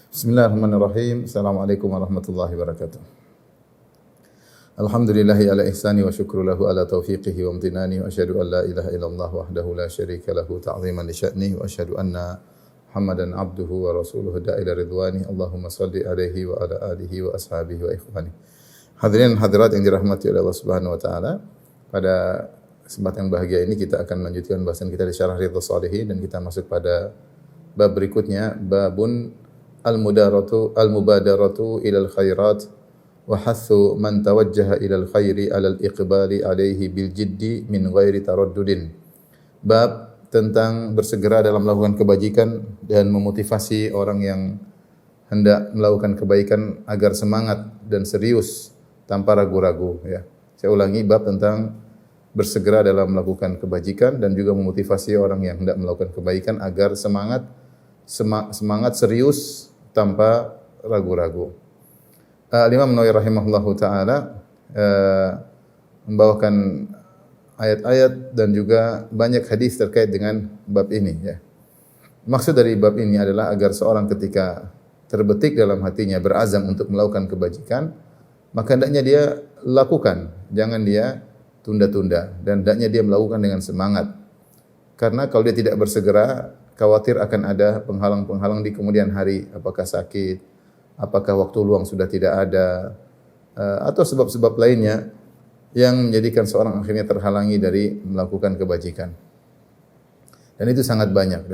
Bismillahirrahmanirrahim. Assalamualaikum warahmatullahi wabarakatuh. Alhamdulillahi ala ihsani wa syukru lahu ala taufiqihi wa amtinani wa asyhadu an la ilaha illallah wahdahu la syarika lahu ta'ziman li sya'ni wa asyhadu anna Muhammadan abduhu wa rasuluhu da'ila ridwani. Allahumma salli alaihi wa ala alihi wa ashabihi wa ikhwani. Hadirin hadirat yang dirahmati oleh Allah Subhanahu wa taala, pada kesempatan bahagia ini kita akan melanjutkan bahasan kita di Syarah Riyadhus Shalihin dan kita masuk pada bab berikutnya, babun al-mubadaratu ilal khairat wa hathu man tawajjaha ilal khairi alal iqbali alaihi bil jiddi min ghairi taraddudin. Bab tentang bersegera dalam melakukan kebajikan dan memotivasi orang yang hendak melakukan kebaikan agar semangat dan serius tanpa ragu-ragu, ya. Saya ulangi, bab tentang bersegera dalam melakukan kebajikan dan juga memotivasi orang yang hendak melakukan kebaikan agar semangat serius tanpa ragu-ragu. Imam Nawawi rahimahullahu taala membawakan ayat-ayat dan juga banyak hadis terkait dengan bab ini, ya. Maksud dari bab ini adalah agar seorang ketika terbetik dalam hatinya berazam untuk melakukan kebajikan, maka hendaknya dia lakukan, jangan dia tunda-tunda, dan hendaknya dia melakukan dengan semangat. Karena kalau dia tidak bersegera, khawatir akan ada penghalang-penghalang di kemudian hari, apakah sakit, apakah waktu luang sudah tidak ada, atau sebab-sebab lainnya yang menjadikan seorang akhirnya terhalangi dari melakukan kebajikan. Dan itu sangat banyak,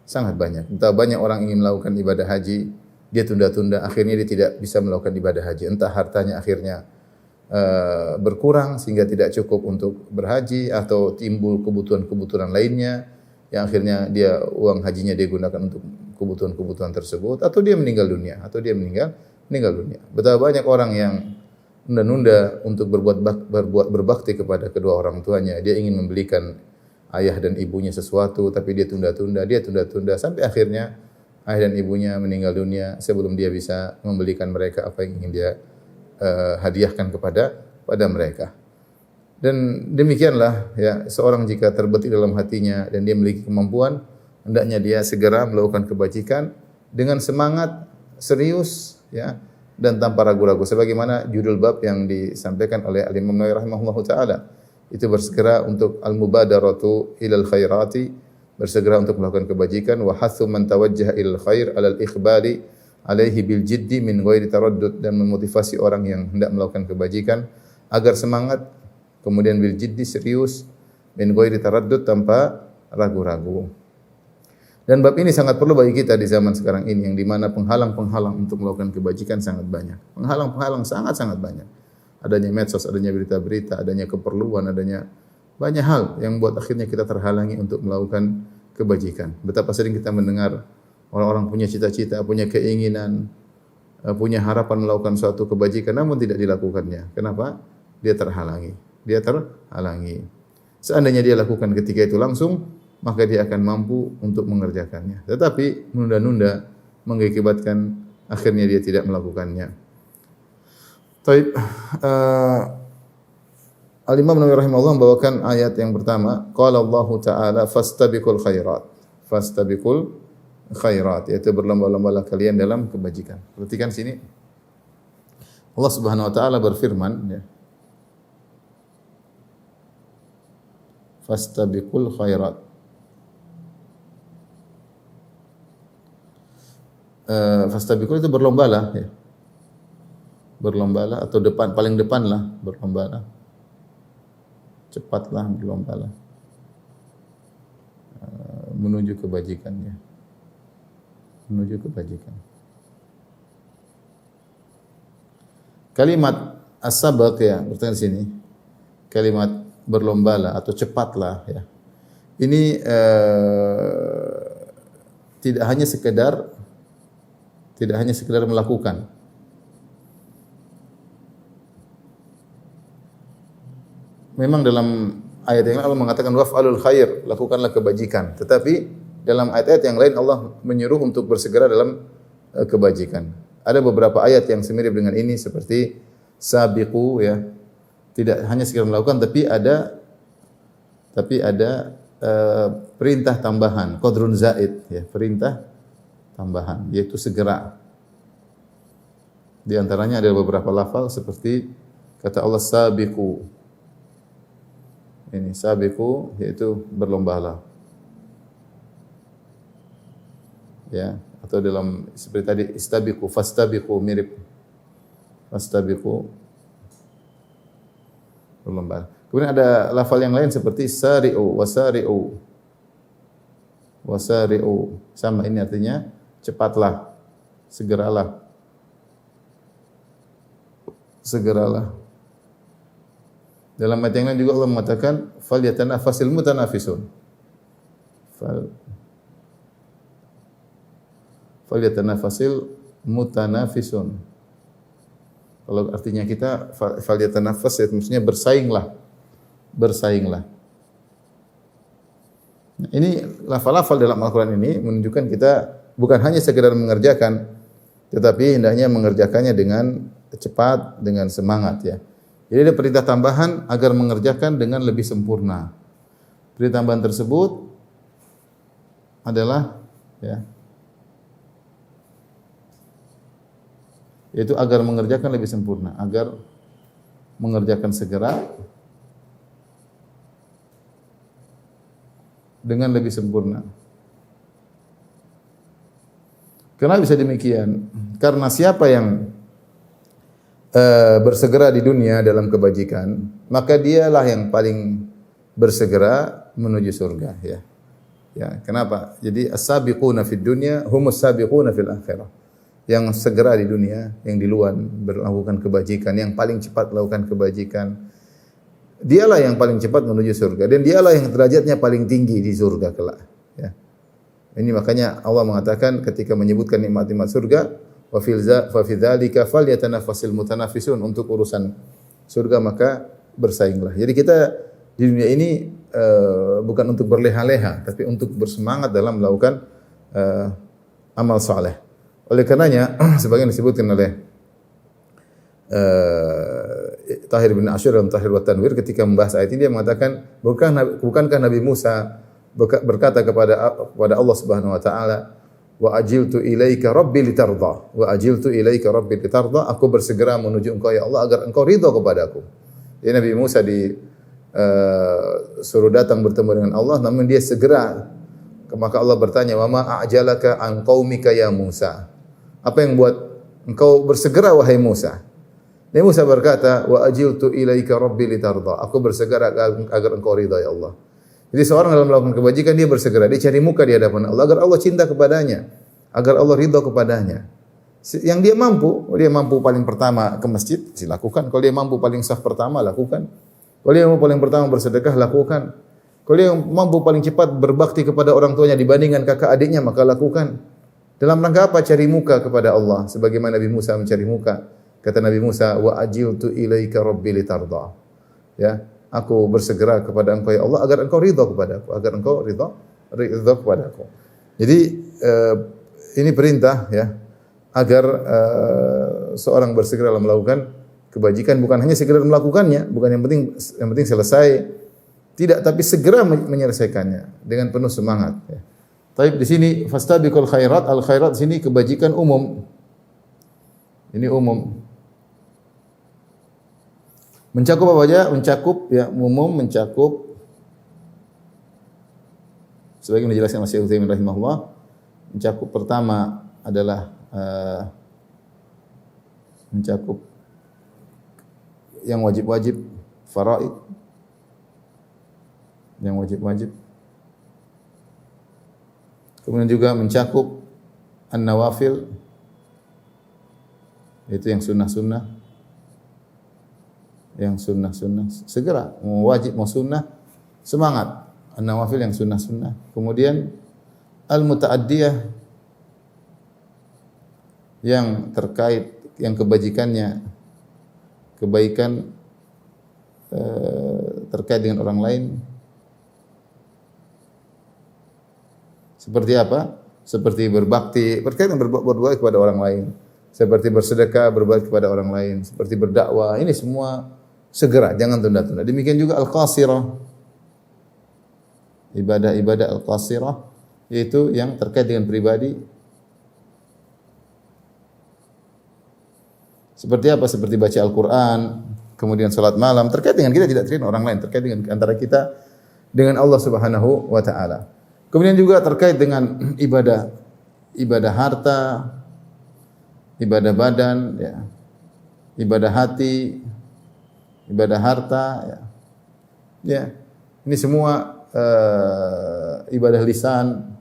sangat banyak. Entah banyak orang ingin melakukan ibadah haji, dia tunda-tunda, akhirnya dia tidak bisa melakukan ibadah haji. Entah hartanya akhirnya berkurang sehingga tidak cukup untuk berhaji, atau timbul kebutuhan-kebutuhan lainnya yang akhirnya uang hajinya dia gunakan untuk kebutuhan-kebutuhan tersebut, atau dia meninggal dunia, dunia. Betapa banyak orang yang menunda untuk berbakti kepada kedua orang tuanya. Dia ingin membelikan ayah dan ibunya sesuatu, tapi dia tunda-tunda sampai akhirnya ayah dan ibunya meninggal dunia sebelum dia bisa membelikan mereka apa yang ingin dia hadiahkan kepada mereka. Dan demikianlah, ya, seorang jika terbetik dalam hatinya dan dia memiliki kemampuan, hendaknya dia segera melakukan kebajikan dengan semangat, serius, ya, dan tanpa ragu-ragu. Sebagaimana judul bab yang disampaikan oleh Imam Nawawi rahimahullahu taala, itu bersegera untuk al-mubadaratu ilal khairati, bersegera untuk melakukan kebajikan, wa hathu man tawajjaha ilal khair alal ikhbali alaihi bil jiddi min ghairi taraddud, dan memotivasi orang yang hendak melakukan kebajikan agar semangat, kemudian bil jiddi, serius, min ghairi taraddud, tanpa ragu-ragu. Dan bab ini sangat perlu bagi kita di zaman sekarang ini, yang di mana penghalang-penghalang untuk melakukan kebajikan sangat banyak. Penghalang-penghalang sangat banyak. Adanya medsos, adanya berita-berita, adanya keperluan, adanya banyak hal yang buat akhirnya kita terhalangi untuk melakukan kebajikan. Betapa sering kita mendengar orang-orang punya cita-cita, punya keinginan, punya harapan melakukan suatu kebajikan, namun tidak dilakukannya. Kenapa? Dia terhalangi. Seandainya dia lakukan ketika itu langsung, maka dia akan mampu untuk mengerjakannya. Tetapi menunda-nunda mengakibatkan akhirnya dia tidak melakukannya. Taib, Al-Imam Nawawi rahimahullah membawakan ayat yang pertama, qala Allah Ta'ala fastabiqul khairat, yaitu berlomba-lombalah kalian dalam kebajikan. Perhatikan sini. Allah Subhanahu wa taala berfirman, ya. Fastabiqul khairat. Fastabiqul itu berlombalah, ya. Berlombalah atau paling depanlah, berlombalah. Cepatlah berlombalah menuju kebajikannya. Kalimat as-sabaq, ya, berarti di sini kalimat berlombalah atau cepatlah, ya. Ini tidak hanya sekedar melakukan. Memang dalam ayat yang lain Allah mengatakan waf'alul khair, lakukanlah kebajikan. Tetapi dalam ayat-ayat yang lain Allah menyuruh untuk bersegera dalam kebajikan. Ada beberapa ayat yang semirip dengan ini seperti sabiqu, ya. Tidak hanya sekedar melakukan, tapi ada perintah tambahan, qadrun zaid, ya, perintah tambahan, yaitu segera. Di antaranya ada beberapa lafal seperti kata Allah sabiqu. Ini sabiqu yaitu berlombalah. Ya, atau dalam seperti tadi istabiqu fastabiqu mirip fastabiqu berlomba. Kemudian ada lafal yang lain seperti sari'u wasari'u. Wasari'u sama, ini artinya cepatlah, segeralah. Segeralah. Dalam ayat yang lain juga Allah mengatakan falyatanafasil mutanafisun. Falyatanafasil mutanafisun. Kalau artinya kita falyatanafas ya maksudnya bersainglah. Bersainglah. Nah, ini lafal-lafal dalam Al-Qur'an ini menunjukkan kita bukan hanya sekedar mengerjakan, tetapi hendaknya mengerjakannya dengan cepat, dengan semangat ya. Jadi ada perintah tambahan agar mengerjakan dengan lebih sempurna. Perintah tambahan tersebut adalah ya, yaitu agar mengerjakan lebih sempurna, agar mengerjakan segera dengan lebih sempurna. Kenapa bisa demikian? Karena siapa yang bersegera di dunia dalam kebajikan, maka dialah yang paling bersegera menuju surga ya. Ya, kenapa? Jadi as-sabiquna fid dunya humus sabiquna fil akhirah. Yang segera di dunia, yang duluan melakukan kebajikan, yang paling cepat melakukan kebajikan, dialah yang paling cepat menuju surga dan dialah yang derajatnya paling tinggi di surga kelak ya. Ini makanya Allah mengatakan ketika menyebutkan nikmat-nikmat surga, wa fi dzalika falyatanafasil mutanafisun, untuk urusan surga maka bersainglah. Jadi kita di dunia ini bukan untuk berleha-leha, tapi untuk bersemangat dalam melakukan amal saleh. Oleh karenanya sebagian disebutkan oleh Tahir bin Asyur dalam Tahir wa Tanwir ketika membahas ayat ini, dia mengatakan bukankah Nabi Musa berkata kepada Allah Subhanahu wa taala, wa ajiltu ilaika rabbi litarda, wa ajiltu ilaika rabbi litarda, aku bersegera menuju engkau ya Allah agar engkau ridha kepadaku. Jadi Nabi Musa suruh datang bertemu dengan Allah, namun dia segera. Maka Allah bertanya, wa ma a'jalaka an qaumika ya Musa, apa yang buat engkau bersegera wahai Musa? Nabi Musa berkata, wa ajiltu ilaika rabbi litarda, aku bersegera agar engkau ridha ya Allah. Jadi seorang dalam melakukan kebajikan dia bersegera, dia cari muka di hadapan Allah agar Allah cinta kepadanya, agar Allah ridha kepadanya. Yang dia mampu paling pertama ke masjid, silakukan. Kalau dia mampu paling saf pertama, lakukan. Kalau dia mampu paling pertama bersedekah, lakukan. Kalau dia mampu paling cepat berbakti kepada orang tuanya dibandingkan kakak adiknya, maka lakukan. Dalam rangka apa? Cari muka kepada Allah, sebagaimana Nabi Musa mencari muka. Kata Nabi Musa, wa ajiltu ilaika rabbi litarda. Ya. Aku bersegera kepada engkau ya Allah agar engkau ridha kepadaku, agar engkau ridha kepadaku. Jadi ini perintah ya, agar seorang bersegera dalam melakukan kebajikan, bukan hanya sekedar melakukannya, bukan yang penting selesai, tidak, tapi segera menyelesaikannya dengan penuh semangat ya. Tapi di sini fastabiqul khairat, al khairat di sini kebajikan umum. Ini umum. Mencakup apa saja? Mencakup ya, umum, mencakup sebagaimana dijelaskan oleh Syekh Utsaimin rahimahullah. Mencakup pertama adalah mencakup yang wajib-wajib, faraid. Yang wajib-wajib. Kemudian juga mencakup an-nawafil, itu yang sunnah-sunnah. Yang sunnah-sunnah segera, mau wajib mau sunnah semangat. An-nawafil yang sunnah-sunnah. Kemudian al-muta'addiyah yang terkait, yang kebajikannya kebaikan terkait dengan orang lain. Seperti apa? Seperti berbakti, berkaitan berbuat baik kepada orang lain. Seperti bersedekah, berbakti kepada orang lain. Seperti berdakwah. Ini semua segera, jangan tunda-tunda. Demikian juga al-qasirah. Ibadah-ibadah al-qasirah, yaitu yang terkait dengan pribadi, Seperti apa? Seperti baca Al-Qur'an, kemudian salat malam, terkait dengan kita, tidak terkait dengan orang lain, terkait dengan antara kita dengan Allah Subhanahu wa taala. Kemudian juga terkait dengan ibadah harta, ibadah badan, ya, ibadah hati, ibadah harta, ya. Ya, ini semua ibadah lisan.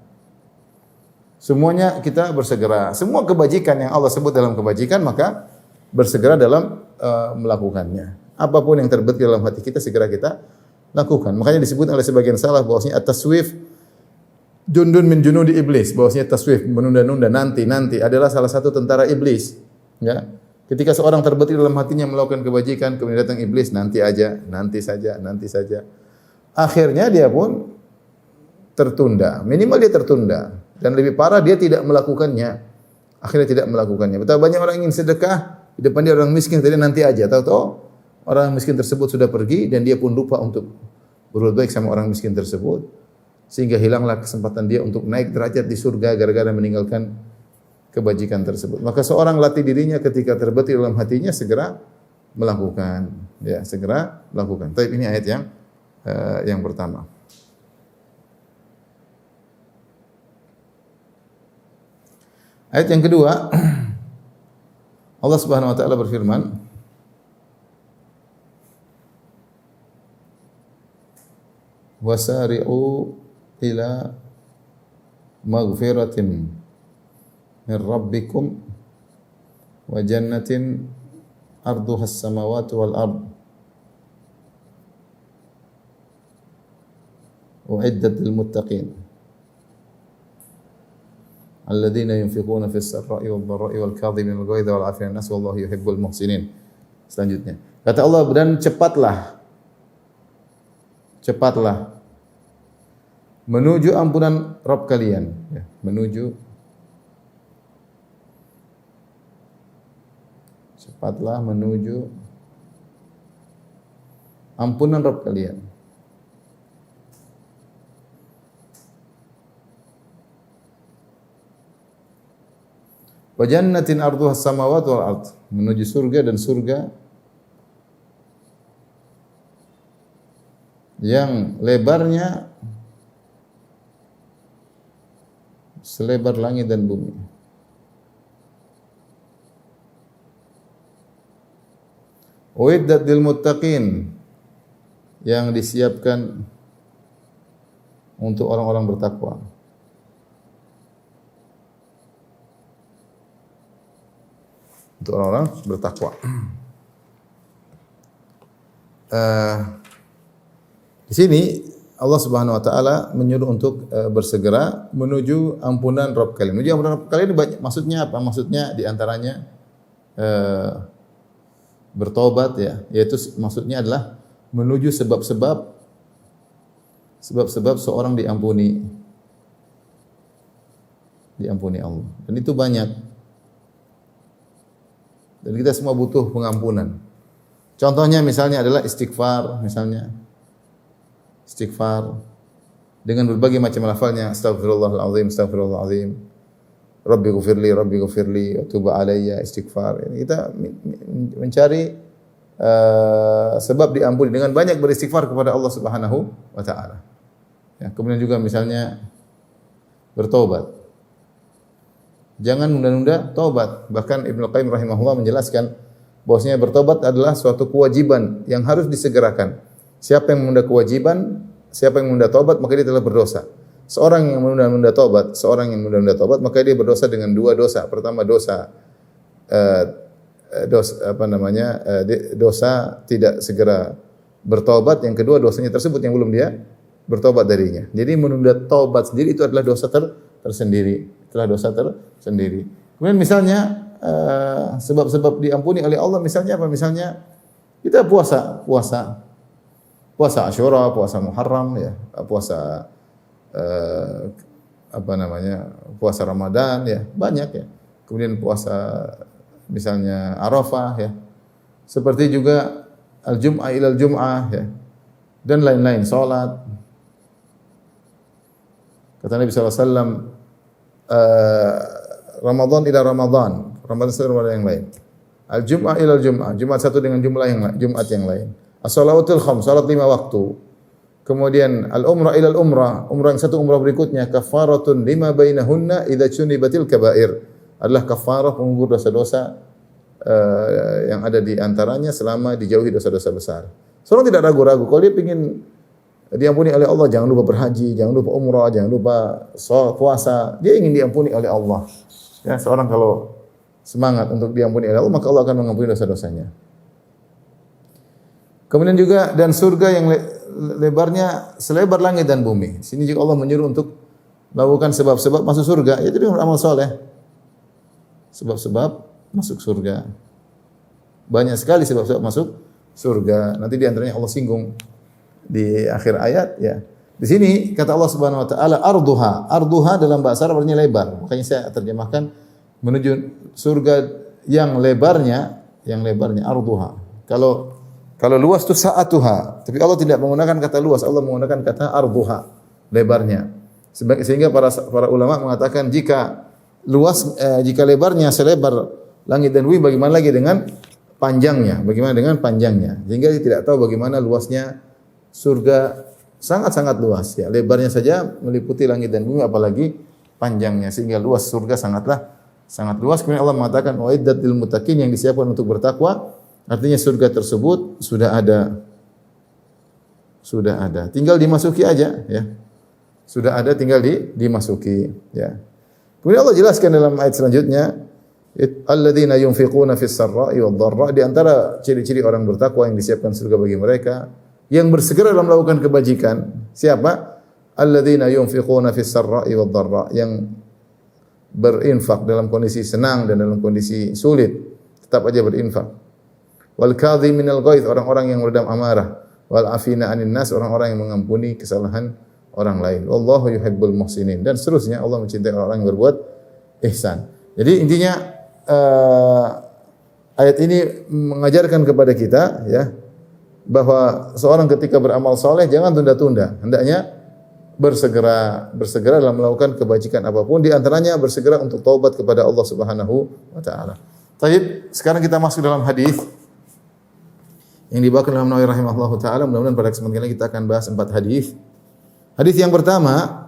Semuanya kita bersegera. Semua kebajikan yang Allah sebut dalam kebajikan, maka bersegera dalam melakukannya. Apapun yang terbetik dalam hati kita segera kita lakukan. Makanya disebut oleh sebagian salaf bahwasanya at-taswif jundun min junudi iblis, bahwasanya taswif menunda-nunda nanti adalah salah satu tentara iblis. Ya. Ketika seorang terbetik dalam hatinya melakukan kebajikan, kemudian datang iblis, nanti aja, nanti saja. Akhirnya dia pun tertunda. Minimal dia tertunda. Dan lebih parah dia tidak melakukannya. Akhirnya tidak melakukannya. Betapa banyak orang ingin sedekah, di depan dia orang miskin, tadi nanti aja. Tahu-tahu orang miskin tersebut sudah pergi dan dia pun lupa untuk berbuat baik sama orang miskin tersebut. Sehingga hilanglah kesempatan dia untuk naik derajat di surga gara-gara meninggalkan kebajikan tersebut. Maka seorang latih dirinya ketika terbetik dalam hatinya segera melakukan. Ya, segera melakukan. Tapi ini ayat yang pertama. Ayat yang kedua, Allah Subhanahu wa taala berfirman, "Wasari'u ila maghfiratin min rabbikum wa jannatin arduha as-samawati wal ard u'iddat lil muttaqin alladzina yunfiquna fis sarra'i wad dharra'i wal kadhimina al ghaidha wal 'afina an-nas wallahu yuhibbul muhsinin." Selanjutnya kata Allah, dan cepatlah menuju ampunan Rabb kalian, ya, cepatlah menuju ampunan Rabb kalian. Wa jannatin arduha as-samawati wal ard, menuju surga dan surga yang lebarnya selebar langit dan bumi. Uiddat lil muttaqin, yang disiapkan untuk orang-orang bertakwa. Untuk orang-orang bertakwa. Di sini Allah Subhanahu wa taala menyuruh untuk bersegera menuju ampunan Rabb kalian. Menuju ampunan Rabb kalian banyak, maksudnya apa? Maksudnya di antaranya bertobat, ya, yaitu maksudnya adalah menuju sebab-sebab seorang diampuni Allah. Dan itu banyak. Dan kita semua butuh pengampunan. Contohnya misalnya adalah istighfar, istighfar dengan berbagai macam lafalnya, astagfirullahalazim, Rabbi ghufirli, wa tub alayya, istighfar. Kita mencari sebab diampuni dengan banyak beristighfar kepada Allah Subhanahu wa taala. Ya, kemudian juga misalnya bertobat. Jangan nunda-nunda taubat. Bahkan Ibnu Qayyim rahimahullah menjelaskan bahwasanya bertobat adalah suatu kewajiban yang harus disegerakan. Siapa yang menunda kewajiban, siapa yang menunda taubat, maka dia telah berdosa. Seorang yang menunda taubat, maka dia berdosa dengan dua dosa. Pertama dosa tidak segera bertobat. Yang kedua dosanya tersebut yang belum dia bertobat darinya. Jadi menunda taubat sendiri itu adalah dosa tersendiri. Kemudian misalnya sebab-sebab diampuni oleh Allah misalnya apa? Misalnya kita puasa Asyura, puasa Muharram, ya, puasa puasa Ramadan, ya, banyak, ya. Kemudian puasa misalnya Arafah, ya. Seperti juga al-jum'ah ilal jum'ah, ya. Dan lain-lain, salat. Kata Nabi sallallahu alaihi wasallam, Ramadan ila Ramadan, Ramadan sampai Ramadan yang lain. Al-jum'ah ila al-jum'ah, Jumat satu dengan Jumat yang lain. As-shalawatul khams, salat 5 waktu. Kemudian al-umrah ila al-umrah, umrah yang satu umrah berikutnya kafaratun lima bainahunna idza junibatil kaba'ir. Adalah kafarah penggugur dosa-dosa yang ada di antaranya selama dijauhi dosa-dosa besar. Seorang tidak ragu-ragu kalau dia ingin diampuni oleh Allah, jangan lupa berhaji, jangan lupa umrah, jangan lupa puasa. Dia ingin diampuni oleh Allah. Ya, seorang kalau semangat untuk diampuni oleh Allah, maka Allah akan mengampuni dosa-dosanya. Kemudian juga dan surga yang lebarnya selebar langit dan bumi. Sini juga Allah menyuruh untuk melakukan sebab-sebab masuk surga, yaitu dengan amal soleh. Sebab-sebab masuk surga. Banyak sekali sebab-sebab masuk surga. Nanti di antaranya Allah singgung di akhir ayat, ya. Di sini kata Allah Subhanahu wa taala arduha. Arduha dalam bahasa Arab artinya lebar. Makanya saya terjemahkan menuju surga yang lebarnya arduha. Kalau luas itu sa'atuha, tapi Allah tidak menggunakan kata luas, Allah menggunakan kata arduha, lebarnya. Sehingga para ulama mengatakan jika lebarnya selebar langit dan bumi, bagaimana lagi dengan panjangnya? Bagaimana dengan panjangnya? Sehingga dia tidak tahu bagaimana luasnya surga, sangat-sangat luas, ya. Lebarnya saja meliputi langit dan bumi, apalagi panjangnya, sehingga luas surga sangat luas. Kemudian Allah mengatakan wa'iddat lil muttaqin, yang disiapkan untuk bertakwa. Artinya surga tersebut sudah ada, tinggal dimasuki aja, ya. Sudah ada, tinggal dimasuki, ya. Kemudian Allah jelaskan dalam ayat selanjutnya, alladzina yunfiquna fis sarra'i wad dharra, di antara ciri-ciri orang bertakwa yang disiapkan surga bagi mereka, yang bersegera dalam melakukan kebajikan. Siapa? Alladzina yunfiquna fis sarra'i wad dharra, yang berinfak dalam kondisi senang dan dalam kondisi sulit, tetap aja berinfak. Wal kadhiminal ghaidz, orang-orang yang meredam amarah. Wal afina 'anil nas, orang-orang yang mengampuni kesalahan orang lain. Wallahu yuhibbul muhsinin, dan seterusnya. Allah mencintai orang yang berbuat ihsan. Jadi intinya ayat ini mengajarkan kepada kita, ya, bahwa seorang ketika beramal saleh jangan tunda-tunda. Hendaknya bersegera dalam melakukan kebajikan apapun, di antaranya bersegera untuk taubat kepada Allah Subhanahu wa taala. Baik, sekarang kita masuk dalam hadis yang dibawakan oleh Nawawi rahimahullahu taala. Mudah-mudahan pada kesempatan ini kita akan bahas 4 hadis. Hadis yang pertama,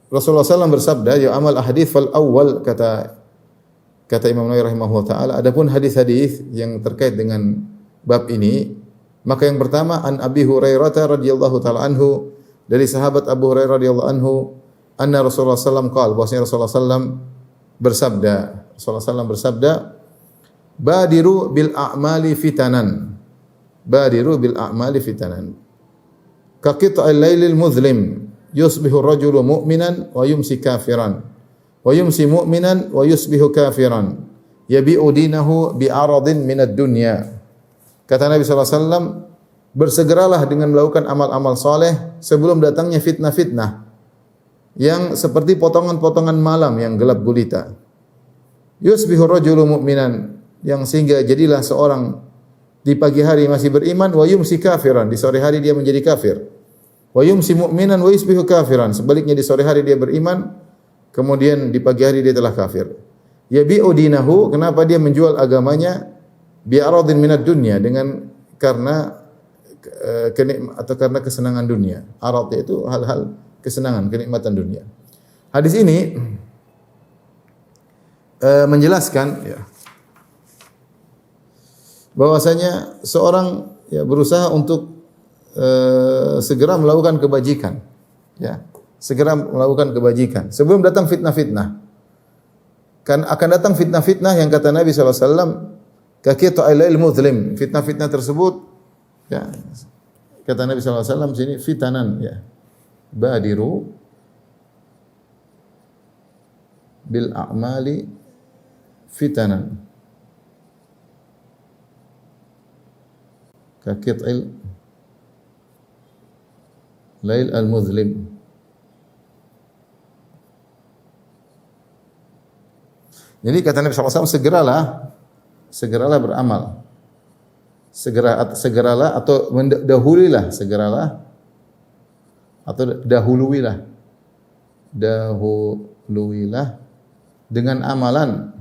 Rasulullah SAW bersabda, ya amal ahadits fal awal, kata Imam Nawawi rahimahullahu taala. Adapun hadis-hadis yang terkait dengan bab ini, maka yang pertama an Abi Hurairah radhiyallahu taala anhu, dari sahabat Abu Hurairah radhiyallahu anhu, anna Rasulullah SAW qala, bahwasanya Rasulullah SAW bersabda, badiru bil a'mali fitanan. Badiru bil a'mali fitanan. Ka qit'il lailil muzlim, yusbihu ar-rajulu mu'minan wa yumsi kafiran. Wa yumsi mu'minan wa yusbihu kafiran. Yabi'u dinahu bi'aradin minad dunya. Kata Nabi SAW, bersegeralah dengan melakukan amal-amal saleh sebelum datangnya fitnah-fitnah yang seperti potongan-potongan malam yang gelap gulita. Yusbihu ar-rajulu mu'minan, yang sehingga jadilah seorang di pagi hari masih beriman, wa yumsi kafiran, di sore hari dia menjadi kafir. Wa yumsi mu'minan wa yusbihu kafiran, sebaliknya di sore hari dia beriman, kemudian di pagi hari dia telah kafir. Yabi'u dinahu, kenapa dia menjual agamanya, bi'aradin minad dunya, karena kesenangan dunia. Arad itu hal-hal kesenangan, kenikmatan dunia. Hadis ini menjelaskan, ya, bahwasanya seorang, ya, berusaha untuk segera melakukan kebajikan, ya, segera melakukan kebajikan sebelum datang fitnah-fitnah. Kan akan datang fitnah-fitnah yang kata Nabi SAW, kaqita'il muzlim, fitnah-fitnah tersebut, ya, kata Nabi SAW sini fitanan, ya, badiru bil a'mali fitanan, kaqit'il lail al-muzlim. Jadi kata Nabi SAW, segeralah beramal. Segeralah atau dahuluilah, segeralah atau dahuluilah dengan amalan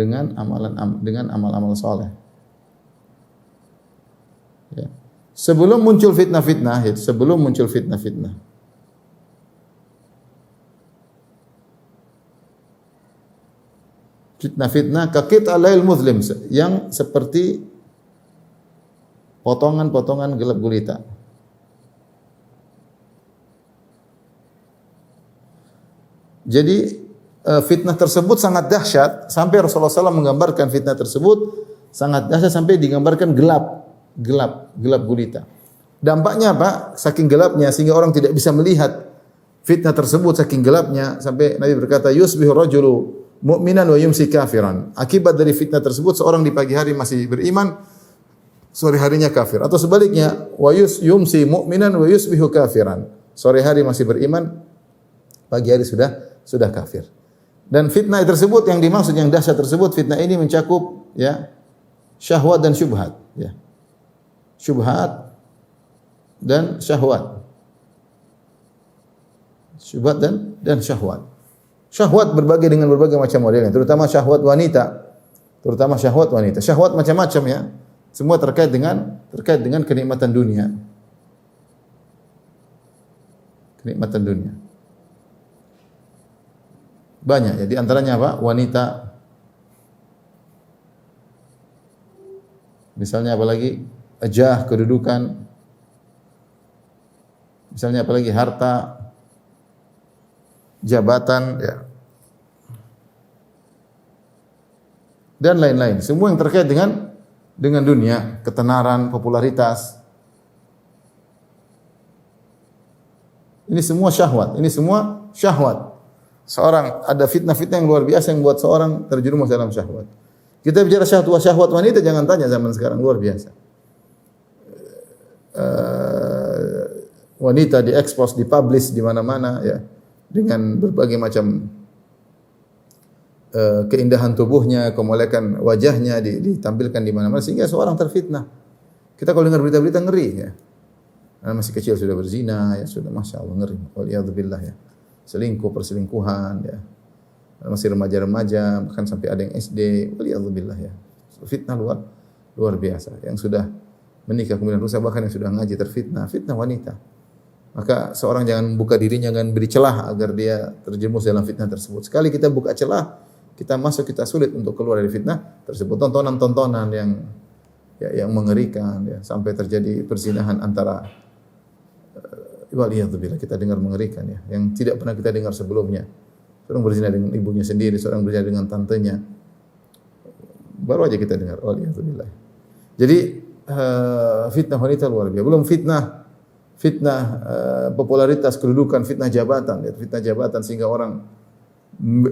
dengan amal-amal saleh. Ya. Sebelum muncul fitnah-fitnah, fitnah-fitnah kakit alail muslim yang seperti potongan-potongan gelap gulita. Jadi fitnah tersebut sangat dahsyat sampai Rasulullah SAW menggambarkan fitnah tersebut sangat dahsyat sampai digambarkan gelap gulita. Dampaknya apa? Saking gelapnya sehingga orang tidak bisa melihat fitnah tersebut saking gelapnya sampai Nabi berkata yusbihu rajulu mu'minan wa yumsi kafiran. Akibat dari fitnah tersebut seorang di pagi hari masih beriman, sore harinya kafir. Atau sebaliknya, yumsi mu'minan wa yusbihu kafiran. Sore hari masih beriman, pagi hari sudah kafir. Dan fitnah tersebut yang dimaksud yang dahsyat tersebut, fitnah ini mencakup ya syahwat dan syubhat, ya. Syubhat dan syahwat. Syubhat dan syahwat. Syahwat dengan berbagai macam modelnya, terutama syahwat wanita. Syahwat macam-macam ya. Semua terkait dengan kenikmatan dunia. Kenikmatan dunia. Banyak ya, di antaranya apa? Wanita. Misalnya apalagi jah, kedudukan. Misalnya apalagi harta, jabatan ya. Dan lain-lain. Semua yang terkait dengan dunia, ketenaran, popularitas. Ini semua syahwat. Seorang ada fitnah-fitnah yang luar biasa yang buat seorang terjerumus dalam syahwat. Kita bicara syahwat wanita, jangan tanya zaman sekarang, luar biasa. Wanita diekspos, dipublish di mana-mana ya, dengan berbagai macam keindahan tubuhnya, kemolekan wajahnya ditampilkan di mana-mana sehingga seorang terfitnah. Kita kalau dengar berita-berita ngeri ya. Anak masih kecil sudah berzina ya, sudah masya Allah ngeri. Waliyadzubillah ya. Perselingkuhan ya. Masih remaja-remaja, bahkan sampai ada yang SD. Waliyadzubillah ya. Fitnah luar biasa. Yang sudah menikah kemudian rusak, bahkan yang sudah ngaji terfitnah, fitnah wanita. Maka seorang jangan membuka dirinya, jangan beri celah agar dia terjerumus dalam fitnah tersebut. Sekali kita buka celah, kita sulit untuk keluar dari fitnah tersebut. Tontonan-tontonan yang mengerikan ya, sampai terjadi perzinahan antara waliyadzubillah, kita dengar mengerikan ya, yang tidak pernah kita dengar sebelumnya. Seorang berzina dengan ibunya sendiri, seorang berzina dengan tantenya. Baru aja kita dengar waliyadzubillah. Jadi fitnah wanita luar biasa. Belum fitnah popularitas, kedudukan, fitnah jabatan sehingga orang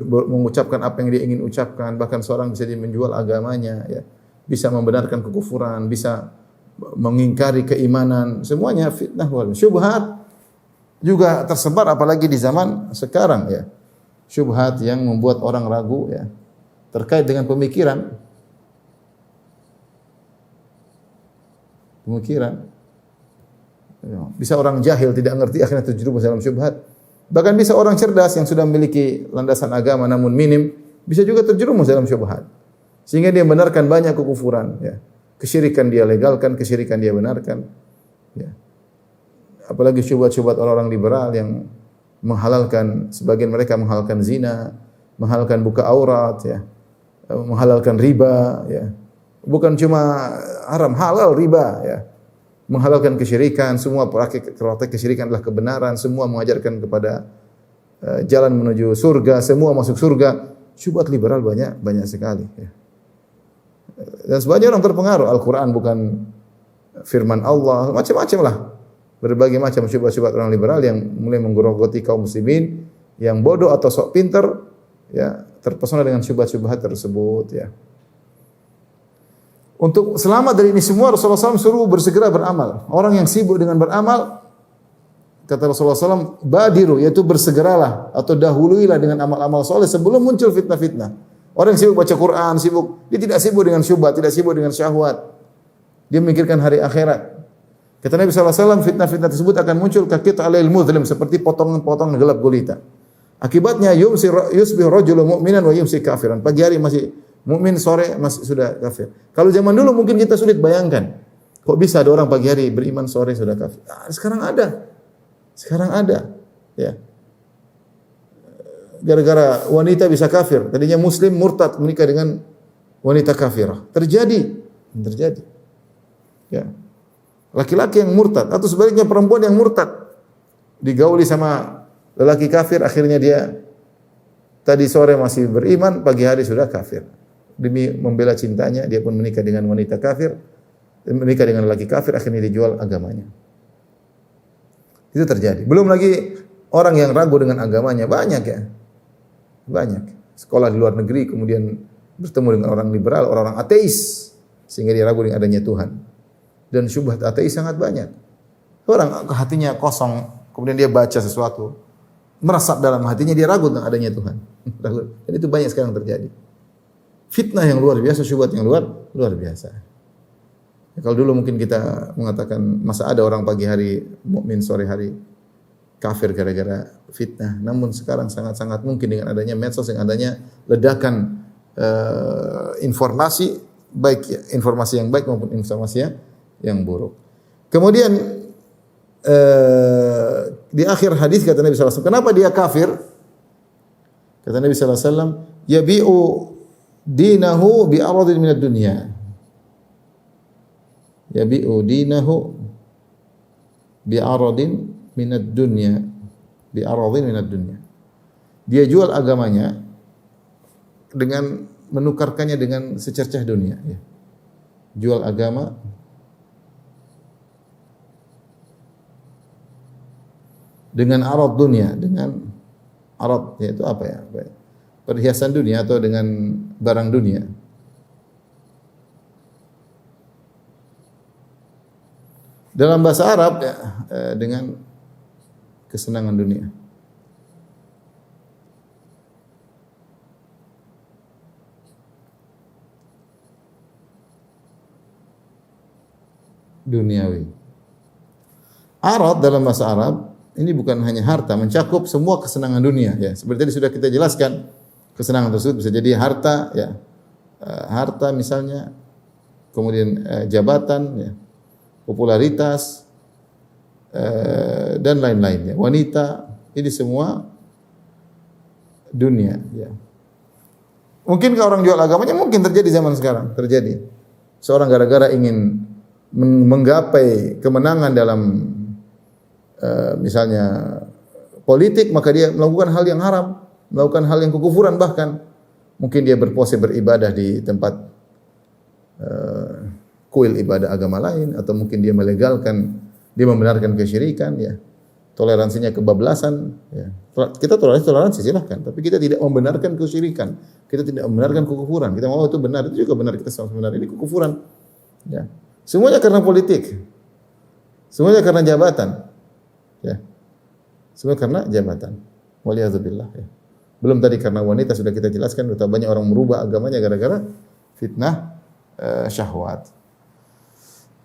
mengucapkan apa yang dia ingin ucapkan, bahkan seorang bisa menjual agamanya ya, bisa membenarkan kekufuran, bisa mengingkari keimanan, semuanya fitnah luar biasa. Syubhat juga tersebar apalagi di zaman sekarang ya. Syubhat yang membuat orang ragu ya terkait dengan pemikiran. Bisa orang jahil tidak ngerti akhirnya terjerumus dalam syubhat. Bahkan bisa orang cerdas yang sudah memiliki landasan agama namun minim bisa juga terjerumus dalam syubhat. Sehingga dia membenarkan banyak kekufuran ya. Kesyirikan dia legalkan, kesyirikan dia benarkan. Ya. Apalagi syubhat-syubhat orang-orang liberal yang menghalalkan, sebagian mereka menghalalkan zina, menghalalkan buka aurat ya. Menghalalkan riba ya. Bukan cuma haram, halal riba ya. Menghalalkan kesyirikan, semua praktik kesyirikan adalah kebenaran, semua mengajarkan kepada jalan menuju surga, semua masuk surga. Syubhat liberal banyak sekali ya. Dan sebagian orang terpengaruh, Al-Quran bukan firman Allah, macam-macam lah. Berbagai macam syubhat-syubhat orang liberal yang mulai menggerogoti kaum muslimin yang bodoh atau sok pintar ya, terpesona dengan syubhat-syubhat tersebut ya. Untuk selamat dari ini semua Rasulullah SAW suruh bersegera beramal. Orang yang sibuk dengan beramal, kata Rasulullah SAW, badiru, yaitu bersegeralah atau dahuluilah dengan amal-amal soleh sebelum muncul fitnah-fitnah. Orang yang sibuk baca Quran, dia tidak sibuk dengan syubhat, tidak sibuk dengan syahwat. Dia memikirkan hari akhirat. Kata Nabi SAW, fitnah-fitnah tersebut akan muncul kakit alail mudlim, seperti potongan-potongan gelap gulita. Akibatnya yusbih rajulu mu'minan wa yumsi kafiran. Pagi hari masih Mukmin sore masih sudah kafir. Kalau zaman dulu mungkin kita sulit bayangkan. Kok bisa ada orang pagi hari beriman sore sudah kafir? Nah, sekarang ada. Sekarang ada. Ya. Gara-gara wanita bisa kafir. Tadinya muslim murtad menikah dengan wanita kafirah. Terjadi. Ya. Laki-laki yang murtad atau sebaliknya perempuan yang murtad digauli sama lelaki kafir, akhirnya dia tadi sore masih beriman, pagi hari sudah kafir. Demi membela cintanya, dia pun menikah dengan wanita kafir, menikah dengan lelaki kafir, akhirnya dijual agamanya. Itu terjadi. Belum lagi orang yang ragu dengan agamanya, banyak ya. Banyak. Sekolah di luar negeri kemudian bertemu dengan orang liberal, orang-orang ateis, sehingga dia ragu dengan adanya Tuhan. Dan syubhat ateis sangat banyak. Orang hatinya kosong, kemudian dia baca sesuatu, meresap dalam hatinya, dia ragu tentang adanya Tuhan. Dan itu banyak sekarang terjadi. Fitnah yang luar biasa, syubhat yang luar biasa. Ya, kalau dulu mungkin kita mengatakan masa ada orang pagi hari mukmin, sore hari kafir gara-gara fitnah. Namun sekarang sangat-sangat mungkin dengan adanya medsos, dengan adanya ledakan informasi, baik ya, informasi yang baik maupun informasi yang buruk. Kemudian di akhir hadis kata Nabi sallallahu alaihi wasallam, kenapa dia kafir? Kata Nabi sallallahu alaihi wasallam, yabi'u dinahu bi aradin minad dunya. Yabi'u dinahu bi aradin minad dunya. Bi aradin minad dunya. Dia jual agamanya dengan menukarkannya dengan secercah dunia, ya. Jual agama dengan arad dunia, dengan arad yaitu apa ya? Perhiasan dunia atau dengan barang dunia. Dalam bahasa Arab ya, dengan kesenangan dunia. Duniawi. Arad dalam bahasa Arab ini bukan hanya harta, mencakup semua kesenangan dunia ya. Seperti tadi sudah kita jelaskan, kesenangan tersebut bisa jadi harta ya. Harta misalnya, kemudian jabatan ya, popularitas dan lain-lainnya. Wanita, ini semua dunia ya. Mungkin kalau orang jual agamanya mungkin terjadi zaman sekarang, terjadi. Seorang gara-gara ingin menggapai kemenangan dalam misalnya politik, maka dia melakukan hal yang haram, melakukan hal yang kekufuran bahkan. Mungkin dia berpose beribadah di tempat kuil ibadah agama lain, atau mungkin dia melegalkan, dia membenarkan kesyirikan ya. Toleransinya kebablasan ya. Kita toleransi silahkan, tapi kita tidak membenarkan kesyirikan. Kita tidak membenarkan kekufuran. Kita mau itu benar, itu juga benar, kita sama benar. Ini kekufuran. Ya. Semuanya karena politik. Semuanya karena jabatan. Ya. Semua karena jabatan. Waliyadzubillah ya. Belum tadi karena wanita sudah kita jelaskan, betapa banyak orang merubah agamanya gara-gara fitnah syahwat.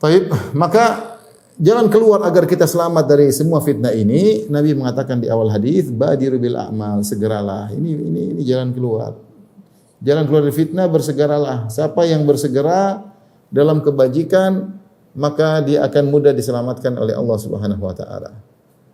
Baik, maka jalan keluar agar kita selamat dari semua fitnah ini, Nabi mengatakan di awal hadis, badiru bil a'mal, segeralah. Ini jalan keluar. Jalan keluar dari fitnah, bersegeralah. Siapa yang bersegera dalam kebajikan, maka dia akan mudah diselamatkan oleh Allah Subhanahu wa taala.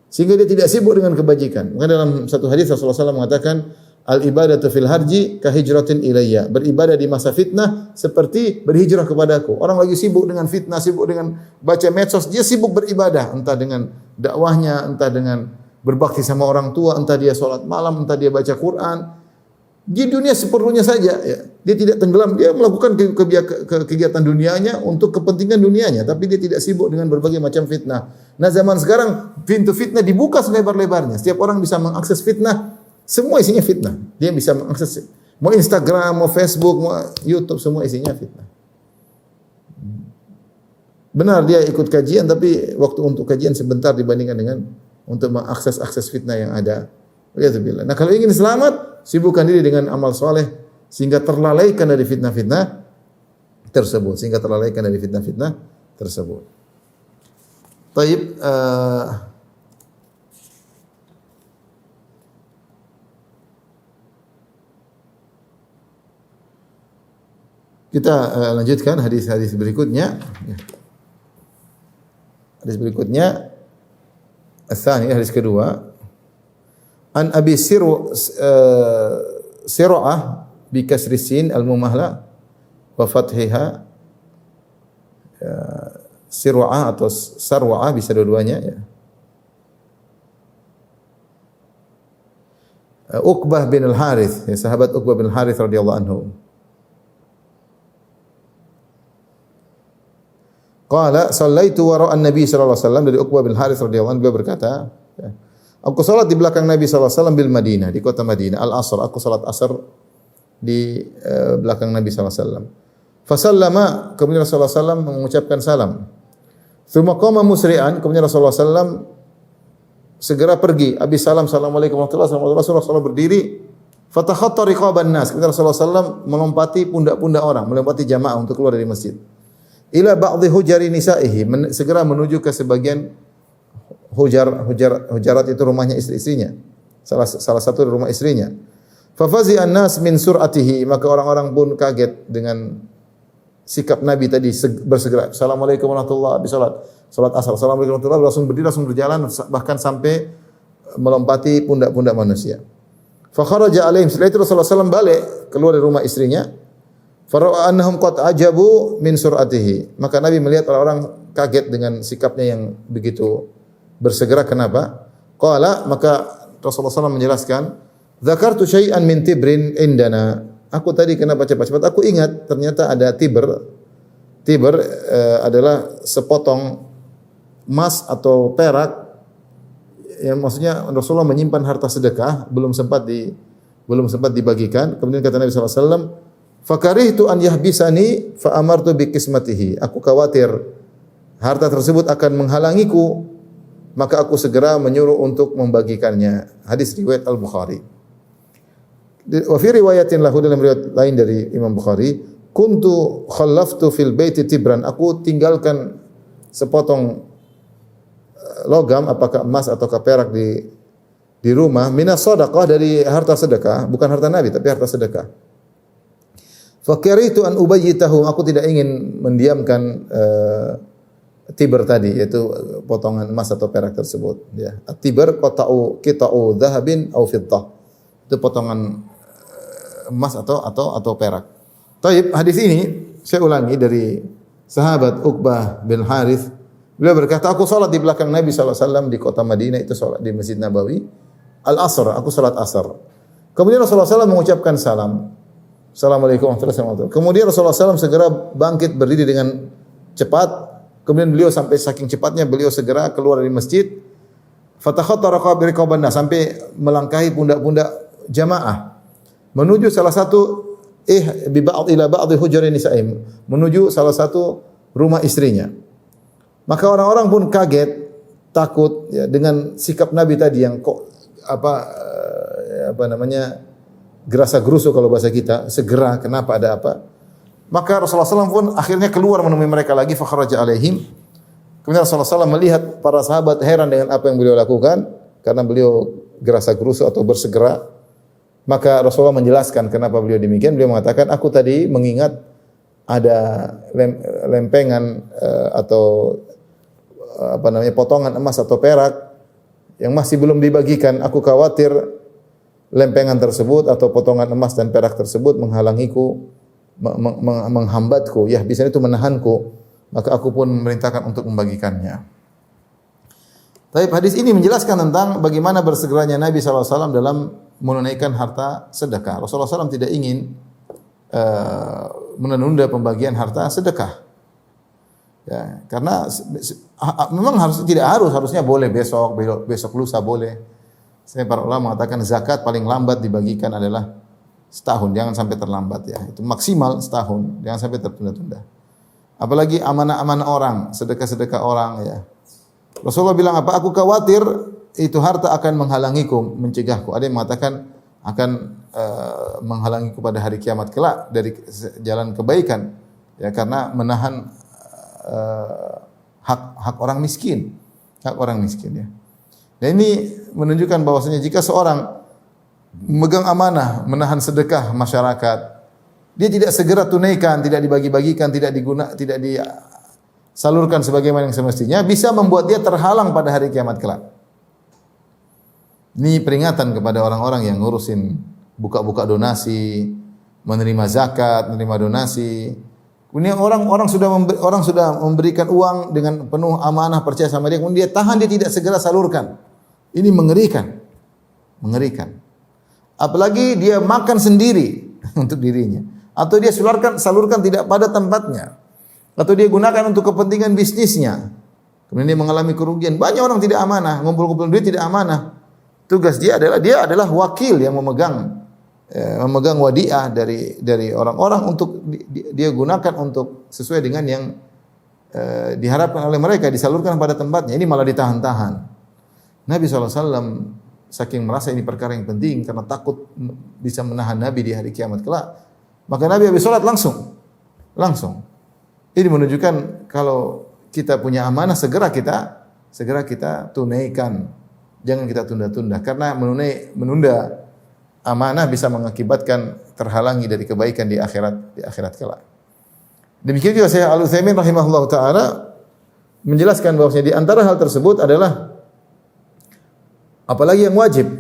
Sehingga dia tidak sibuk dengan kebajikan. Maka dalam satu hadis Rasulullah SAW mengatakan, al ibadatu fil harji ka hijratin ilayya. Beribadah di masa fitnah seperti berhijrah kepadaku. Orang lagi sibuk dengan fitnah, sibuk dengan baca medsos, dia sibuk beribadah, entah dengan dakwahnya, entah dengan berbakti sama orang tua, entah dia salat malam, entah dia baca Quran. Di dunia seperlunya saja ya. Dia tidak tenggelam, dia melakukan kegiatan dunianya untuk kepentingan dunianya, tapi dia tidak sibuk dengan berbagai macam fitnah. Nah, zaman sekarang pintu fitnah dibuka selebar-lebarnya. Setiap orang bisa mengakses fitnah, semua isinya fitnah. Dia bisa mengakses mau Instagram, mau Facebook, mau YouTube, semua isinya fitnah. Benar dia ikut kajian, tapi waktu untuk kajian sebentar dibandingkan dengan untuk mengakses fitnah yang ada. Nah, kalau ingin selamat, sibukkan diri dengan amal soleh sehingga terlalaikan dari fitnah-fitnah tersebut. Taib, Kita lanjutkan hadis-hadis berikutnya. Hadis berikutnya, ats-tsani, hadis kedua. An Abi Sir'ah bi kasri sin al-mumahla wa fathiha, Sir'ah atau Sarwa'ah bisa dua-duanya ya. Uqbah bin al-Harits, ya, sahabat Uqbah bin al-Harits radhiyallahu anhu. Qala sallaitu wara an-nabi sallallahu alaihi wasallam, dari Uqbah bin Harits radhiyallahu anhu, beliau berkata, ya, aku salat di belakang Nabi sallallahu alaihi wasallam bil Madinah, di kota Madinah, al-asr, aku salat asar di belakang Nabi sallallahu alaihi wasallam. Fa sallama, kemudian Rasulullah sallallahu alaihi wasallam mengucapkan salam. Tsumma qama musri'an, kemudian Rasulullah sallallahu alaihi wasallam segera pergi. Habis salam, assalamualaikum warahmatullahi wabarakatuh, Rasulullah berdiri. Fatakhatta riqaban nas, kemudian Rasulullah sallallahu alaihi wasallam melompati pundak-pundak orang, melompati jamaah untuk keluar dari masjid. Ila ba'dhi hujari nisaihi, segera menuju ke sebagian hujarat itu rumahnya istri-istrinya. Salah satu rumah istrinya. Fa fazi'an nas min sur'atihi, maka orang-orang pun kaget dengan sikap Nabi tadi, bersegera. Assalamualaikum warahmatullahi wabarakatuh. Salat asar. Assalamualaikum warahmatullahi wabarakatuh. Langsung berdiri, langsung berjalan, bahkan sampai melompati pundak-pundak manusia. Fa kharaja alaihim, setelah itu Rasulullah SAW balik keluar dari rumah istrinya. Fara'a annahum qad ajabu min sur'atihi. Maka Nabi melihat orang-orang kaget dengan sikapnya yang begitu bersegera. Kenapa? Qala, maka Rasulullah SAW menjelaskan, "Dzakartu syai'an min tibrin indana." Aku tadi kenapa cepat-cepat? Aku ingat ternyata ada tiber. Tiber adalah sepotong emas atau perak yang maksudnya Rasulullah menyimpan harta sedekah belum sempat dibagikan. Kemudian kata Nabi sallallahu alaihi wasallam, "Fakarihtu an yahbisani fa amartu bi qismatihi." Aku khawatir harta tersebut akan menghalangiku, maka aku segera menyuruh untuk membagikannya. Hadis riwayat Al-Bukhari. Wa fi riwayatin lahu, dalam riwayat lain dari Imam Bukhari, kuntu khallaftu fil baiti tibran. Aku tinggalkan sepotong logam, apakah emas atau perak di rumah, minas shadaqah, dari harta sedekah, bukan harta Nabi tapi harta sedekah. Fakaritu an ubayyitahu, aku tidak ingin mendiamkan tiber tadi, yaitu potongan emas atau perak tersebut, ya. At-tiber qita'u dhahabin aw fiddah. Itu potongan emas atau perak. Taib, hadis ini saya ulangi dari sahabat Uqbah bin Harits. Beliau berkata, aku salat di belakang Nabi sallallahu alaihi wasallam di kota Madinah, itu salat di Masjid Nabawi, al-asr, aku salat asar. Kemudian Rasulullah SAW mengucapkan salam. Assalamualaikum warahmatullahi wabarakatuh. Kemudian Rasulullah SAW segera bangkit berdiri dengan cepat. Kemudian beliau sampai saking cepatnya beliau segera keluar dari masjid. Fatakhatta riqaban nas, sampai melangkahi pundak-pundak jamaah menuju salah satu ila ba'dhi hujari nisa'im, menuju salah satu rumah istrinya. Maka orang-orang pun kaget, takut, ya, dengan sikap Nabi tadi yang kok gerasa gerusu kalau bahasa kita, segera, kenapa, ada apa? Maka Rasulullah SAW pun akhirnya keluar menemui mereka lagi, fa kharaja alaihim. Kemudian Rasulullah SAW melihat para sahabat heran dengan apa yang beliau lakukan, karena beliau gerasa gerusu atau bersegera. Maka Rasulullah menjelaskan kenapa beliau demikian. Beliau mengatakan, aku tadi mengingat ada lempengan atau potongan emas atau perak yang masih belum dibagikan. Aku khawatir lempengan tersebut atau potongan emas dan perak tersebut menghalangiku, menghambatku, ya bisa itu menahanku. Maka aku pun memerintahkan untuk membagikannya. Tapi hadis ini menjelaskan tentang bagaimana bersegeranya Nabi SAW dalam menunaikan harta sedekah. Rasulullah SAW tidak ingin menunda pembagian harta sedekah. Ya, karena memang harusnya boleh besok lusa boleh. Saya para ulama mengatakan zakat paling lambat dibagikan adalah setahun, jangan sampai terlambat, ya. Itu maksimal setahun, jangan sampai tertunda-tunda. Apalagi amanah-amanah orang, sedekah-sedekah orang, ya. Rasulullah bilang apa? Aku khawatir itu harta akan menghalangiku, mencegahku. Ada yang mengatakan akan menghalangiku pada hari kiamat kelak dari jalan kebaikan, ya, karena menahan hak orang miskin, ya. Dan ini menunjukkan bahwasanya jika seorang memegang amanah, menahan sedekah masyarakat, dia tidak segera tunaikan, tidak dibagi-bagikan, tidak disalurkan sebagaimana yang semestinya, bisa membuat dia terhalang pada hari kiamat kelak. Ini peringatan kepada orang-orang yang ngurusin buka-buka donasi, menerima zakat, menerima donasi. Ini orang sudah memberikan uang dengan penuh amanah, percaya sama dia, kemudian dia tahan, dia tidak segera salurkan. Ini mengerikan. Mengerikan. Apalagi dia makan sendiri untuk dirinya, atau dia salurkan tidak pada tempatnya, atau dia gunakan untuk kepentingan bisnisnya. Kemudian dia mengalami kerugian. Banyak orang tidak amanah, ngumpul-ngumpul duit tidak amanah. Tugas dia adalah wakil yang memegang wadiah dari orang-orang untuk dia gunakan untuk sesuai dengan yang diharapkan oleh mereka, disalurkan pada tempatnya. Ini malah ditahan-tahan. Nabi SAW saking merasa ini perkara yang penting karena takut bisa menahan Nabi di hari kiamat kelak, maka Nabi habis sholat langsung. Ini menunjukkan kalau kita punya amanah segera kita tunaikan. Jangan kita tunda-tunda, karena menunda amanah bisa mengakibatkan terhalangi dari kebaikan di akhirat kelak. Demikian juga Syekh Al-Utsaimin rahimahullah taala menjelaskan bahwasanya di antara hal tersebut adalah apalagi yang wajib.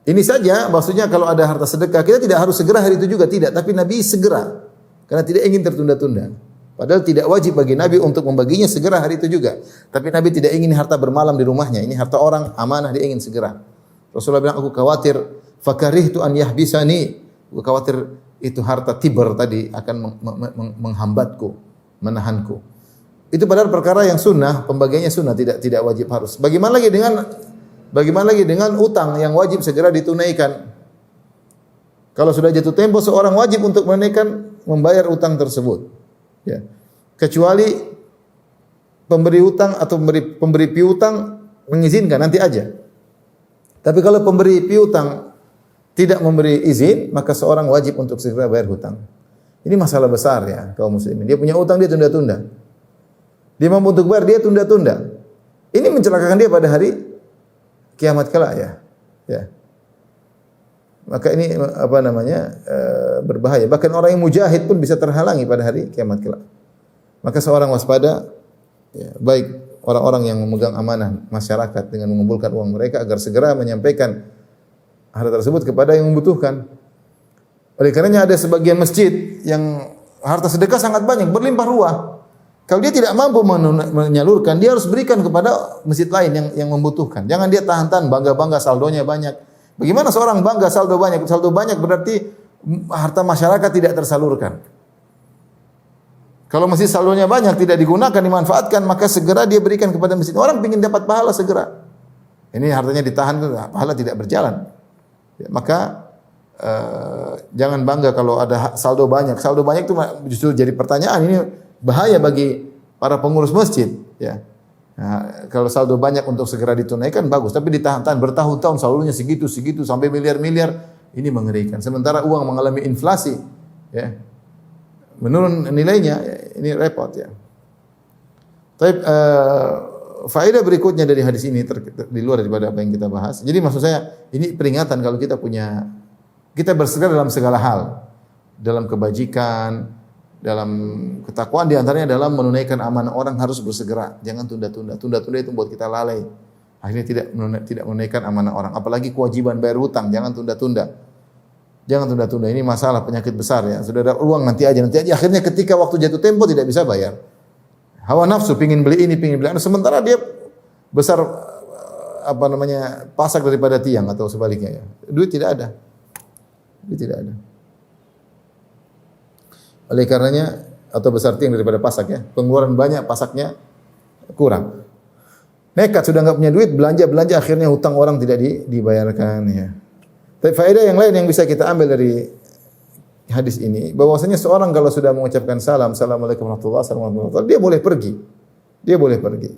Ini saja maksudnya kalau ada harta sedekah kita tidak harus segera hari itu juga, tidak, tapi Nabi segera karena tidak ingin tertunda-tunda. Padahal tidak wajib bagi Nabi untuk membaginya segera hari itu juga. Tapi Nabi tidak ingin harta bermalam di rumahnya. Ini harta orang, amanah, dia ingin segera. Rasulullah bilang, aku khawatir fakarihtu an yahbisani. Aku khawatir itu harta tiber tadi akan menghambatku, menahanku. Itu padahal perkara yang sunnah, pembagiannya sunnah, tidak wajib harus. Bagaimana lagi dengan utang yang wajib segera ditunaikan? Kalau sudah jatuh tempo, seorang wajib untuk membayar utang tersebut. Ya. Kecuali pemberi utang atau pemberi piutang mengizinkan, nanti aja. Tapi kalau pemberi piutang tidak memberi izin, maka seorang wajib untuk segera bayar hutang. Ini masalah besar ya kaum muslimin. Dia punya utang, dia tunda-tunda. Dia mampu untuk bayar, dia tunda-tunda. Ini mencelakakan dia pada hari kiamat kelak ya. Ya. Maka ini berbahaya. Bahkan orang yang mujahid pun bisa terhalangi pada hari kiamat kelak. Maka seorang waspada, ya, baik orang-orang yang memegang amanah masyarakat dengan mengumpulkan uang mereka agar segera menyampaikan harta tersebut kepada yang membutuhkan. Oleh karenanya ada sebagian masjid yang harta sedekah sangat banyak, berlimpah ruah. Kalau dia tidak mampu menyalurkan, dia harus berikan kepada masjid lain yang membutuhkan. Jangan dia tahan-tahan, bangga-bangga saldonya banyak. Bagaimana seorang bangga saldo banyak? Saldo banyak berarti harta masyarakat tidak tersalurkan. Kalau masjid saldonya banyak tidak digunakan, dimanfaatkan, maka segera dia berikan kepada masjid. Orang ingin dapat pahala segera. Ini hartanya ditahan, pahala tidak berjalan. Ya, maka jangan bangga kalau ada saldo banyak. Saldo banyak itu justru jadi pertanyaan. Ini bahaya bagi para pengurus masjid. Ya. Nah, kalau saldo banyak untuk segera ditunaikan bagus, tapi ditahan-tahan bertahun-tahun saldonya segitu sampai miliar-miliar, ini mengerikan. Sementara uang mengalami inflasi, ya, menurun nilainya, ini repot ya. Tapi faedah berikutnya dari hadis ini di luar daripada apa yang kita bahas. Jadi maksud saya ini peringatan kalau kita bersegera dalam segala hal, dalam kebajikan, dalam ketakwaan, di antaranya dalam menunaikan amanah orang harus bersegera, jangan tunda-tunda. Tunda-tunda itu membuat kita lalai. Akhirnya tidak menunaikan amanah orang. Apalagi kewajiban bayar hutang, jangan tunda-tunda. Jangan tunda-tunda. Ini masalah penyakit besar ya. Sudah ada uang nanti aja. Akhirnya ketika waktu jatuh tempo tidak bisa bayar. Hawa nafsu pingin beli ini, pingin beli itu. Sementara dia besar pasak daripada tiang atau sebaliknya ya. Duit tidak ada. Oleh karenanya atau besar tiang daripada pasak ya. Pengeluaran banyak, pasaknya kurang. Nekat sudah enggak punya duit, belanja akhirnya hutang orang tidak dibayarkan ya. Tapi faedah yang lain yang bisa kita ambil dari hadis ini, bahwasanya seorang kalau sudah mengucapkan assalamualaikum warahmatullahi wabarakatuh, dia boleh pergi.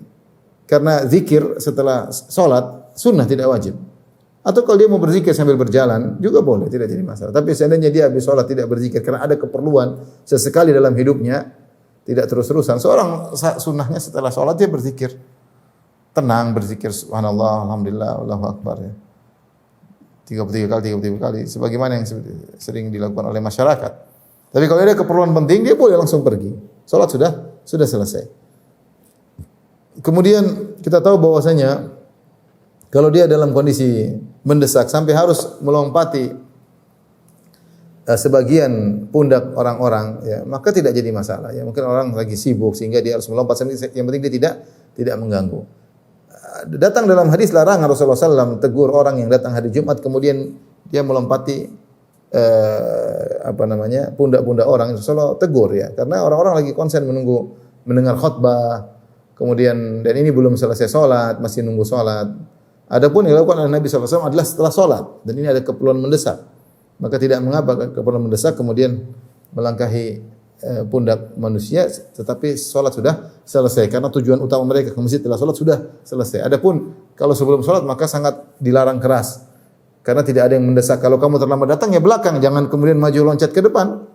Karena zikir setelah salat sunnah, tidak wajib. Atau kalau dia mau berzikir sambil berjalan juga boleh, tidak jadi masalah. Tapi seandainya dia habis salat tidak berzikir karena ada keperluan sesekali dalam hidupnya, tidak terus-terusan. Seorang sunnahnya setelah salat dia berzikir. Tenang berzikir subhanallah, alhamdulillah, Allahu akbar ya. 33 kali sebagaimana yang sering dilakukan oleh masyarakat. Tapi kalau ada keperluan penting dia boleh langsung pergi. Salat sudah selesai. Kemudian kita tahu bahwasanya kalau dia dalam kondisi mendesak sampai harus melompati sebagian pundak orang-orang, ya, maka tidak jadi masalah. Ya, mungkin orang lagi sibuk sehingga dia harus melompat. Yang penting dia tidak mengganggu. Datang dalam hadis larangan Rasulullah SAW tegur orang yang datang hari Jumat kemudian dia melompati pundak-pundak orang. Rasulullah tegur, ya, karena orang-orang lagi konsen mendengar khutbah. Kemudian dan ini belum selesai salat, masih nunggu salat. Adapun yang dilakukan oleh Nabi SAW adalah setelah salat dan ini ada keperluan mendesak. Maka tidak mengapa keperluan mendesak kemudian melangkahi pundak manusia, tetapi salat sudah selesai karena tujuan utama mereka ke masjid setelah salat sudah selesai. Adapun kalau sebelum salat maka sangat dilarang keras. Karena tidak ada yang mendesak. Kalau kamu terlambat datang ya belakang, jangan kemudian maju loncat ke depan.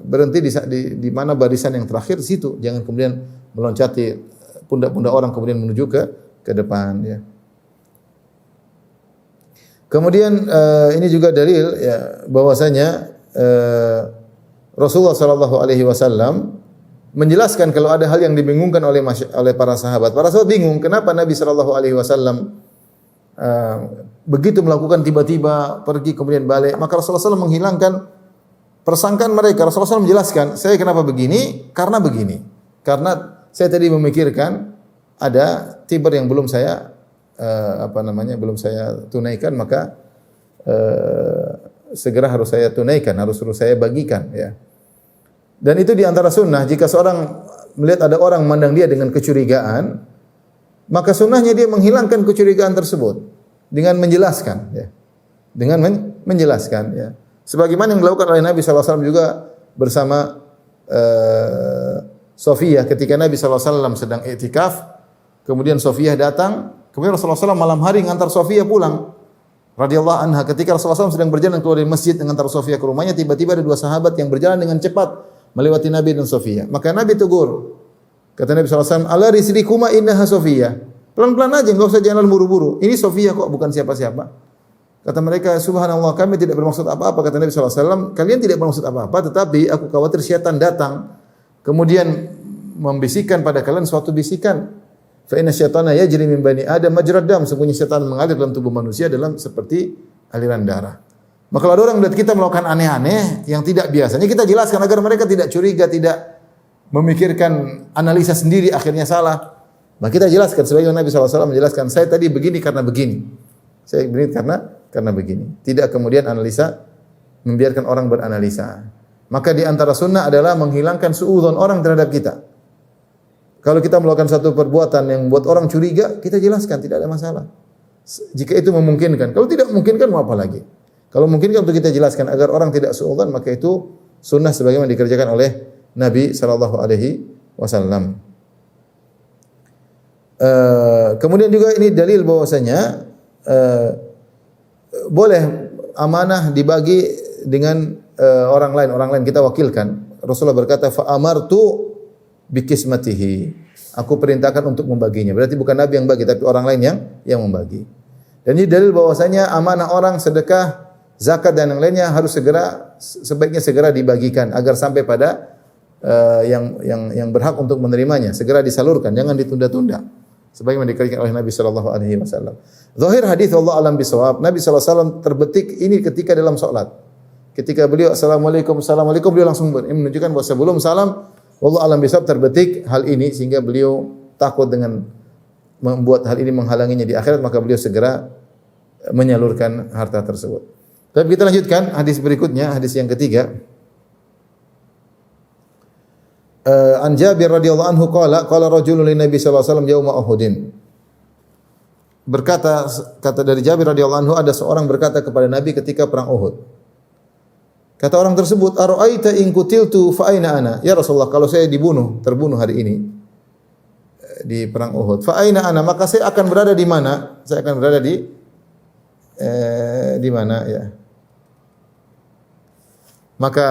Berhenti di mana barisan yang terakhir situ, jangan kemudian meloncati pundak-pundak orang kemudian menuju ke depan, ya. Kemudian ini juga dalil, ya, bahwasanya Rasulullah sallallahu alaihi wasallam menjelaskan kalau ada hal yang dibingungkan oleh para sahabat. Para sahabat bingung kenapa Nabi sallallahu alaihi wasallam begitu melakukan tiba-tiba pergi kemudian balik. Maka Rasulullah SAW menghilangkan persangkaan mereka. Rasulullah SAW menjelaskan, saya kenapa begini? Karena begini. Karena saya tadi memikirkan ada tiber yang belum saya belum saya tunaikan, maka segera harus saya tunaikan, harus saya bagikan, ya. Dan itu di antara sunnah. Jika seorang melihat ada orang memandang dia dengan kecurigaan, maka sunnahnya dia menghilangkan kecurigaan tersebut dengan menjelaskan, ya. Dengan menjelaskan, ya. Sebagaimana yang dilakukan oleh Nabi SAW juga bersama Sofiyah ketika Nabi SAW sedang i'tikaf, kemudian Sofiyah datang, kemudian Rasulullah SAW malam hari mengantar Sofiyah pulang radhiyallahu anha. Ketika Rasulullah SAW sedang berjalan keluar dari masjid mengantar Sofiyah ke rumahnya, tiba-tiba ada dua sahabat yang berjalan dengan cepat melewati Nabi dan Sofiyah. Maka Nabi tegur. Kata Nabi SAW, "Ala rislikuma innaha Sofiyah." Pelan-pelan aja, enggak usah jalan buru-buru. Ini Sofiyah kok, bukan siapa-siapa. Kata mereka, "Subhanallah, kami tidak bermaksud apa-apa." Kata Nabi SAW, "Kalian tidak bermaksud apa-apa, tetapi aku khawatir syaitan datang kemudian membisikkan pada kalian suatu bisikan. Fa inna syaitana yajri min bani Adam majrad dam." Sesungguhnya syaitan mengalir dalam tubuh manusia dalam seperti aliran darah. Maka kalau ada orang melihat kita melakukan aneh-aneh yang tidak biasanya, kita jelaskan agar mereka tidak curiga, tidak memikirkan analisa sendiri akhirnya salah. Maka kita jelaskan sebagaimana Nabi SAW menjelaskan, saya tadi begini karena begini. Saya begini karena begini. Tidak kemudian analisa, membiarkan orang beranalisa. Maka di antara sunnah adalah menghilangkan suudzon orang terhadap kita. Kalau kita melakukan satu perbuatan yang membuat orang curiga, kita jelaskan, tidak ada masalah. Jika itu memungkinkan. Kalau tidak memungkinkan, mau apa lagi? Kalau memungkinkan untuk kita jelaskan agar orang tidak suudzon, maka itu sunnah sebagaimana dikerjakan oleh Nabi SAW. Kemudian juga ini dalil bahwasanya boleh amanah dibagi dengan orang lain kita wakilkan. Rasulullah berkata, "Fa amartu bikismatihi." Aku perintahkan untuk membaginya. Berarti bukan Nabi yang bagi, tapi orang lain yang membagi. Dan ini dalil bahwasanya amanah orang, sedekah, zakat dan yang lainnya harus sebaiknya segera dibagikan agar sampai pada yang berhak untuk menerimanya, segera disalurkan, jangan ditunda-tunda. Sebagaimana dikatakan oleh Nabi sallallahu alaihi wasallam. Zahir hadis wallahu alam bisawab. Nabi sallallahu alaihi wasallam terbetik ini ketika dalam salat. Ketika beliau assalamualaikum beliau langsung menunjukkan bahwa sebelum salam wallahu alam bisawab terbetik hal ini sehingga beliau takut dengan membuat hal ini menghalanginya di akhirat, maka beliau segera menyalurkan harta tersebut. Tapi kita lanjutkan hadis berikutnya, hadis yang ketiga. An Jabir radhiyallahu anhu qala rajulun lin Nabi sallallahu alaihi wasallam yauma Uhudin. Kata dari Jabir radhiyallahu anhu, ada seorang berkata kepada Nabi ketika perang Uhud. Kata orang tersebut, "Ara'aita in qutiltu fa aina ana?" Ya Rasulullah, kalau saya terbunuh hari ini di perang Uhud, fa aina ana, maka saya akan berada di mana? Saya akan berada di mana, ya. Maka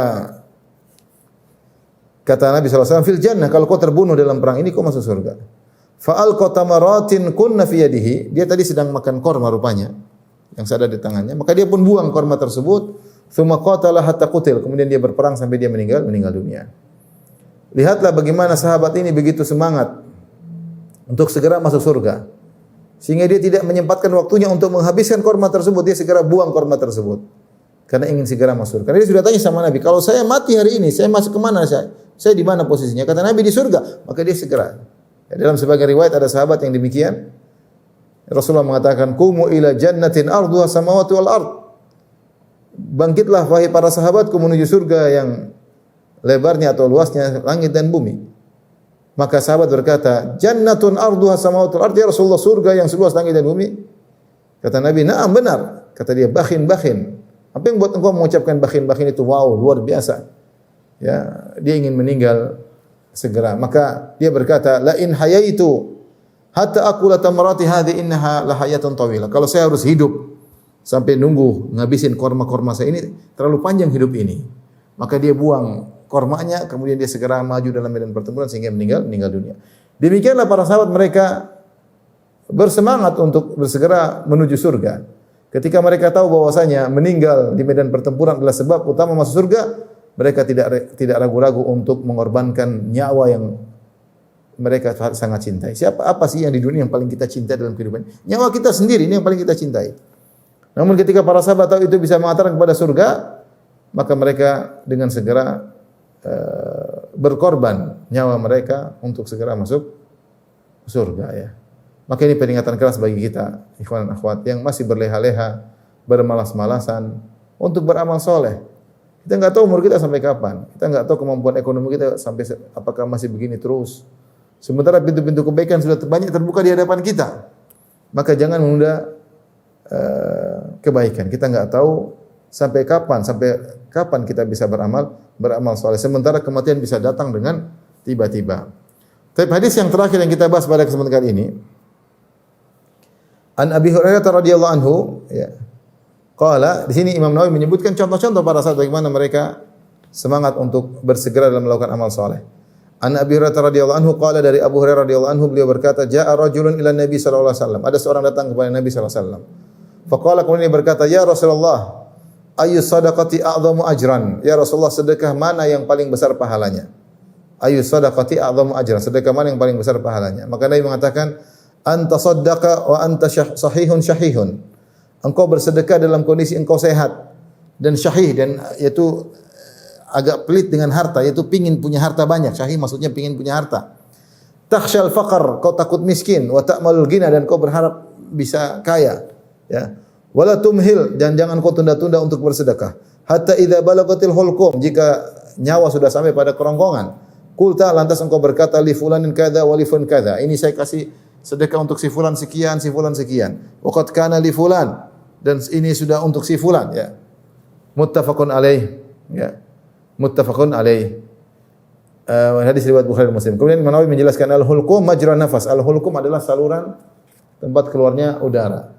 kata Nabi SAW, "Fil jannah," kalau kau terbunuh dalam perang ini, kau masuk surga. Fa'al qatamaratin kunna fi yadihi. Dia tadi sedang makan korma rupanya yang ada di tangannya. Maka dia pun buang korma tersebut. Tsumma qatala hatta qutil. Kemudian dia berperang sampai dia meninggal dunia. Lihatlah bagaimana sahabat ini begitu semangat untuk segera masuk surga. Sehingga dia tidak menyempatkan waktunya untuk menghabiskan korma tersebut, dia segera buang korma tersebut. Karena ingin segera masuk. Karena dia sudah tanya sama Nabi, kalau saya mati hari ini, saya masuk ke mana saya? Saya di mana posisinya? Kata Nabi di surga. Maka dia segera. Ya, dalam sebagian riwayat ada sahabat yang demikian. Rasulullah mengatakan, "Qumu ila jannatin arduha samawati wal ard." Bangkitlah wahai para sahabatku menuju surga yang lebarnya atau luasnya langit dan bumi. Maka sahabat berkata, "Jannatun arduha samawati wal ard." Ya Rasulullah, surga yang seluas langit dan bumi. Kata Nabi, "Na'am, benar." Kata dia, "Bakhin." Apa yang buat engkau mengucapkan bakhin itu? Wow, luar biasa. Ya, dia ingin meninggal segera. Maka dia berkata, "La in hayaitu hatta aqula tamarati hadhi innaha la hayatun tawilah." Kalau saya harus hidup sampai nunggu ngabisin korma-korma saya ini, terlalu panjang hidup ini. Maka dia buang kormanya, kemudian dia segera maju dalam medan pertempuran sehingga meninggal dunia. Demikianlah para sahabat, mereka bersemangat untuk bersegera menuju surga. Ketika mereka tahu bahwasanya meninggal di medan pertempuran adalah sebab utama masuk surga, mereka tidak ragu-ragu untuk mengorbankan nyawa yang mereka sangat cintai. Apa sih yang di dunia yang paling kita cintai dalam kehidupan? Nyawa kita sendiri ini yang paling kita cintai. Namun ketika para sahabat tahu itu bisa mengantarkan kepada surga, maka mereka dengan segera berkorban nyawa mereka untuk segera masuk surga, ya. Maka ini peringatan keras bagi kita, ikhwan dan akhwat, yang masih berleha-leha, bermalas-malasan untuk beramal soleh. Kita enggak tahu umur kita sampai kapan. Kita enggak tahu kemampuan ekonomi kita sampai apakah masih begini terus. Sementara pintu-pintu kebaikan sudah banyak terbuka di hadapan kita. Maka jangan menunda kebaikan. Kita enggak tahu sampai kapan kita bisa beramal soleh. Sementara kematian bisa datang dengan tiba-tiba. Tapi hadis yang terakhir yang kita bahas pada kesempatan kali ini, An Abi Hurairah radhiyallahu anhu, ya. Qala, di sini Imam Nawawi menyebutkan contoh-contoh para sahabat bagaimana mereka semangat untuk bersegera dalam melakukan amal saleh. An Abi Hurairah radhiyallahu anhu qala, dari Abu Hurairah radhiyallahu anhu beliau berkata, "Ja'a rajulun ila Nabi sallallahu alaihi wasallam." Ada seorang datang kepada Nabi sallallahu alaihi wasallam. Faqala, kemudian dia berkata, "Ya Rasulullah, ayyu sadaqati a'zamu ajran?" Ya Rasulullah, sedekah mana yang paling besar pahalanya? Ayyu sadaqati a'zamu ajran? Sedekah mana yang paling besar pahalanya? Maka Nabi mengatakan, "Anta saddaqa wa anta sahihun syahihun." Engkau bersedekah dalam kondisi engkau sehat dan syahih, dan yaitu agak pelit dengan harta, yaitu pingin punya harta banyak. Syahih maksudnya pingin punya harta. Takhsyal faqr, kau takut miskin, wa ta'malul ghina, dan kau berharap bisa kaya, ya. Wala tumhil, dan jangan kau tunda-tunda untuk bersedekah. Hatta idza balagatil hulqum, jika nyawa sudah sampai pada kerongkongan. Qulta, lantas engkau berkata, li fulanin kadza wa li fulan kadza. Ini saya kasih sedekah untuk si fulan sekian, si fulan sekian. Waqad kana li fulan, dan ini sudah untuk si fulan, ya. Muttafaqun alaih, ya. Muttafaqun alaih. Hadis riwayat Bukhari dan Muslim. Kemudian Imam Nawawi menjelaskan al-hulqum majra nafas. Al-hulqum adalah saluran tempat keluarnya udara.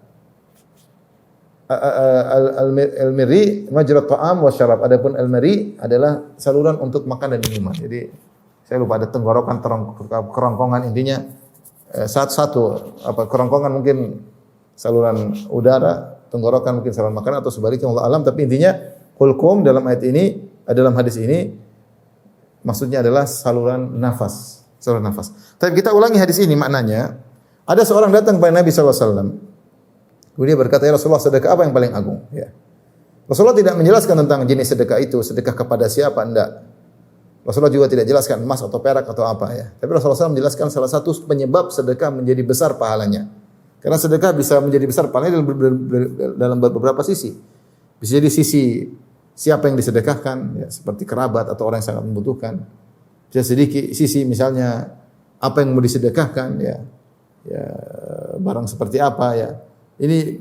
Al-mirri majra ta'am wa syarab. Adapun al-mirri adalah saluran untuk makan dan minuman. Jadi saya lupa ada tenggorokan, kerongkongan, intinya satu kerongkongan mungkin saluran udara, tenggorokan mungkin saluran makanan, atau sebaliknya, Allah alam. Tapi intinya hulqum dalam ayat ini, dalam hadis ini maksudnya adalah saluran nafas, saluran nafas. Tapi kita ulangi hadis ini maknanya. Ada seorang datang kepada Nabi sallallahu alaihi wasallam. Kemudian berkata, "Ya Rasulullah, sedekah apa yang paling agung?" Ya. Rasulullah tidak menjelaskan tentang jenis sedekah itu, sedekah kepada siapa, enggak. Rasulullah juga tidak jelaskan emas atau perak atau apa, ya. Tapi Rasulullah SAW menjelaskan salah satu penyebab sedekah menjadi besar pahalanya. Karena sedekah bisa menjadi besar pahalanya dalam beberapa sisi. Bisa jadi sisi siapa yang disedekahkan, ya, seperti kerabat atau orang yang sangat membutuhkan. Bisa sedikit sisi misalnya apa yang mau disedekahkan, ya, ya barang seperti apa, ya. Ini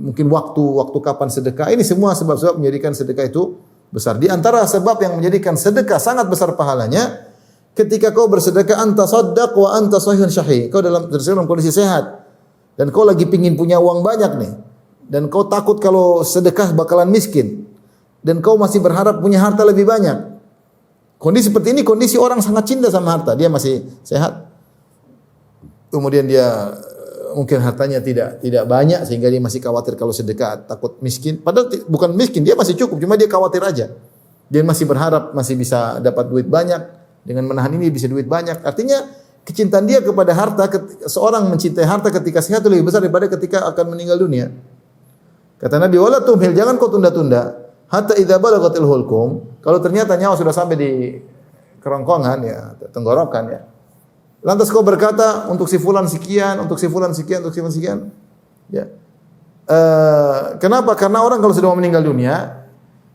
mungkin waktu kapan sedekah. Ini semua sebab-sebab menjadikan sedekah itu besar. Di antara sebab yang menjadikan sedekah sangat besar pahalanya, ketika kau bersedekah, anta saddaq wa anta sahihun syahih. Kau dalam kondisi sehat dan kau lagi pingin punya uang banyak nih, dan kau takut kalau sedekah bakalan miskin, dan kau masih berharap punya harta lebih banyak. Kondisi seperti ini kondisi orang sangat cinta sama harta. Dia masih sehat, kemudian dia mungkin hartanya tidak banyak sehingga dia masih khawatir kalau sedekah takut miskin. Padahal bukan miskin, dia masih cukup, cuma dia khawatir aja. Dia masih berharap masih bisa dapat duit banyak, dengan menahan ini bisa duit banyak. Artinya kecintaan dia kepada harta, seorang mencintai harta ketika sehat lebih besar daripada ketika akan meninggal dunia. Kata Nabi, wala tumhil, jangan kau tunda-tunda hatta idza balagatil hulqum. Kalau ternyata nyawa sudah sampai di kerongkongan ya, tenggorokan ya. Lantas kau berkata untuk si fulan sekian, untuk si fulan sekian, untuk si fulan sekian. Ya. Kenapa? Karena orang kalau sudah mau meninggal dunia,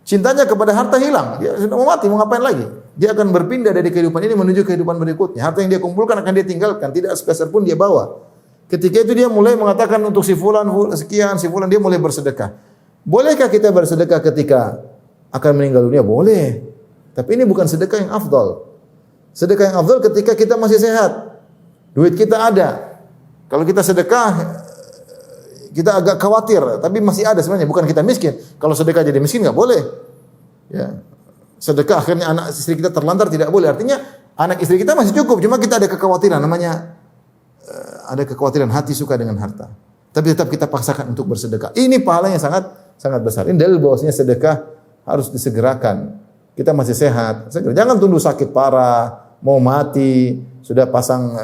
cintanya kepada harta hilang. Dia sudah mau mati, mau ngapain lagi? Dia akan berpindah dari kehidupan ini menuju kehidupan berikutnya. Harta yang dia kumpulkan akan dia tinggalkan, tidak sepeser pun dia bawa. Ketika itu dia mulai mengatakan untuk si fulan sekian, si fulan, dia mulai bersedekah. Bolehkah kita bersedekah ketika akan meninggal dunia? Boleh. Tapi ini bukan sedekah yang afdal. Sedekah yang afdal ketika kita masih sehat. Duit kita ada. Kalau kita sedekah, kita agak khawatir, tapi masih ada sebenarnya, bukan kita miskin. Kalau sedekah jadi miskin enggak boleh. Ya. Sedekah akhirnya anak istri kita terlantar tidak boleh. Artinya anak istri kita masih cukup, cuma kita ada kekhawatiran, namanya ada kekhawatiran, hati suka dengan harta. Tapi tetap kita paksakan untuk bersedekah. Ini pahalanya sangat sangat besar. Ini dalil bahwasanya sedekah harus disegerakan. Kita masih sehat, jangan tunggu sakit parah, mau mati, sudah pasang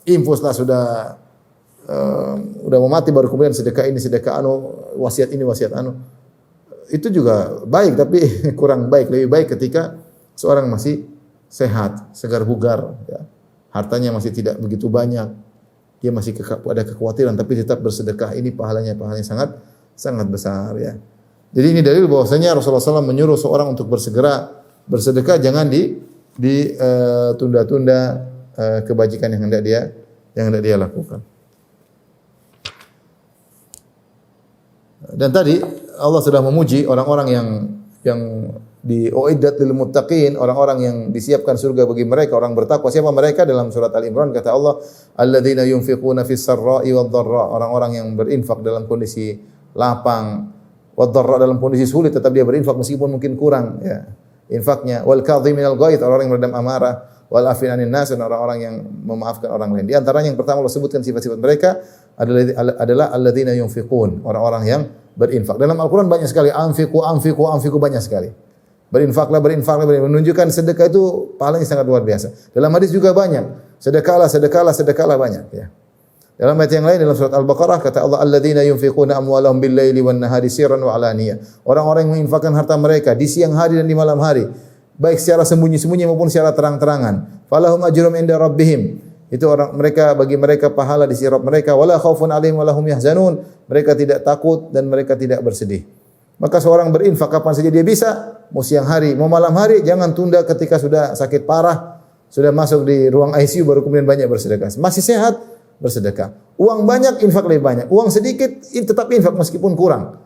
infus lah, udah mau mati baru kemudian sedekah ini, sedekah anu, wasiat ini, wasiat anu. Itu juga baik tapi kurang baik. Lebih baik ketika seorang masih sehat, segar bugar, ya. Hartanya masih tidak begitu banyak, dia masih ada kekhawatiran tapi tetap bersedekah. Ini pahalanya sangat sangat besar, ya. Jadi ini dalil bahwasanya Rasulullah SAW menyuruh seorang untuk bersegera bersedekah, jangan ditunda-tunda kebajikan yang hendak dia lakukan. Dan tadi Allah sudah memuji orang-orang yang di uiddat lil muttaqin, orang-orang yang disiapkan surga bagi mereka, orang bertakwa. Siapa mereka? Dalam surat Al-Imran kata Allah, alladzina yunfiquna fis sarra'i wad dharra, orang-orang yang berinfak dalam kondisi lapang, wad dharra dalam kondisi sulit tetap dia berinfak meskipun mungkin kurang, ya. Infaknya, wal kadhiminal ghaidh, orang yang meredam amarah, wal afin 'anil nas, orang-orang yang memaafkan orang lain. Di antaranya yang pertama Allah sebutkan sifat-sifat mereka adalah alladzina yunfiqun, orang-orang yang berinfak. Dalam Al-Qur'an banyak sekali anfiqu banyak sekali. Berinfaklah, menunjukkan sedekah itu pahalanya sangat luar biasa. Dalam hadis juga banyak, sedekahlah banyak, ya. Dalam ayat yang lain dalam surat Al-Baqarah kata Allah, alladzina yunfiquna amwalahum bil-laili wan-nahari sirran wa 'alaniyah. Orang-orang yang menginfakkan harta mereka di siang hari dan di malam hari, baik secara sembunyi-sembunyi maupun secara terang-terangan. Falahum ajrum inda rabbihim. Itu bagi mereka pahala di sisi Rabb mereka, wala khaufun 'alaihim wa lahum yahzanun. Mereka tidak takut dan mereka tidak bersedih. Maka seorang berinfak kapan saja dia bisa, mau siang hari, mau malam hari, jangan tunda ketika sudah sakit parah, sudah masuk di ruang ICU baru kemudian banyak bersedekah. Masih sehat, bersedekah. Uang banyak, infak lebih banyak. Uang sedikit, tetap infak meskipun kurang.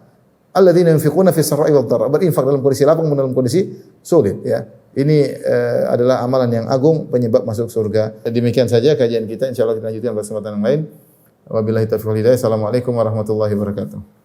Alladzina yunfiquna fis sarra'i wad dharra, berinfak dalam kondisi lapang maupun dalam kondisi sulit, ya. Ini adalah amalan yang agung penyebab masuk surga. Demikian saja kajian kita, insyaallah kita lanjutkan pada kesempatan yang lain. Wabillahi taufiq wal hidayah. Assalamualaikum warahmatullahi wabarakatuh.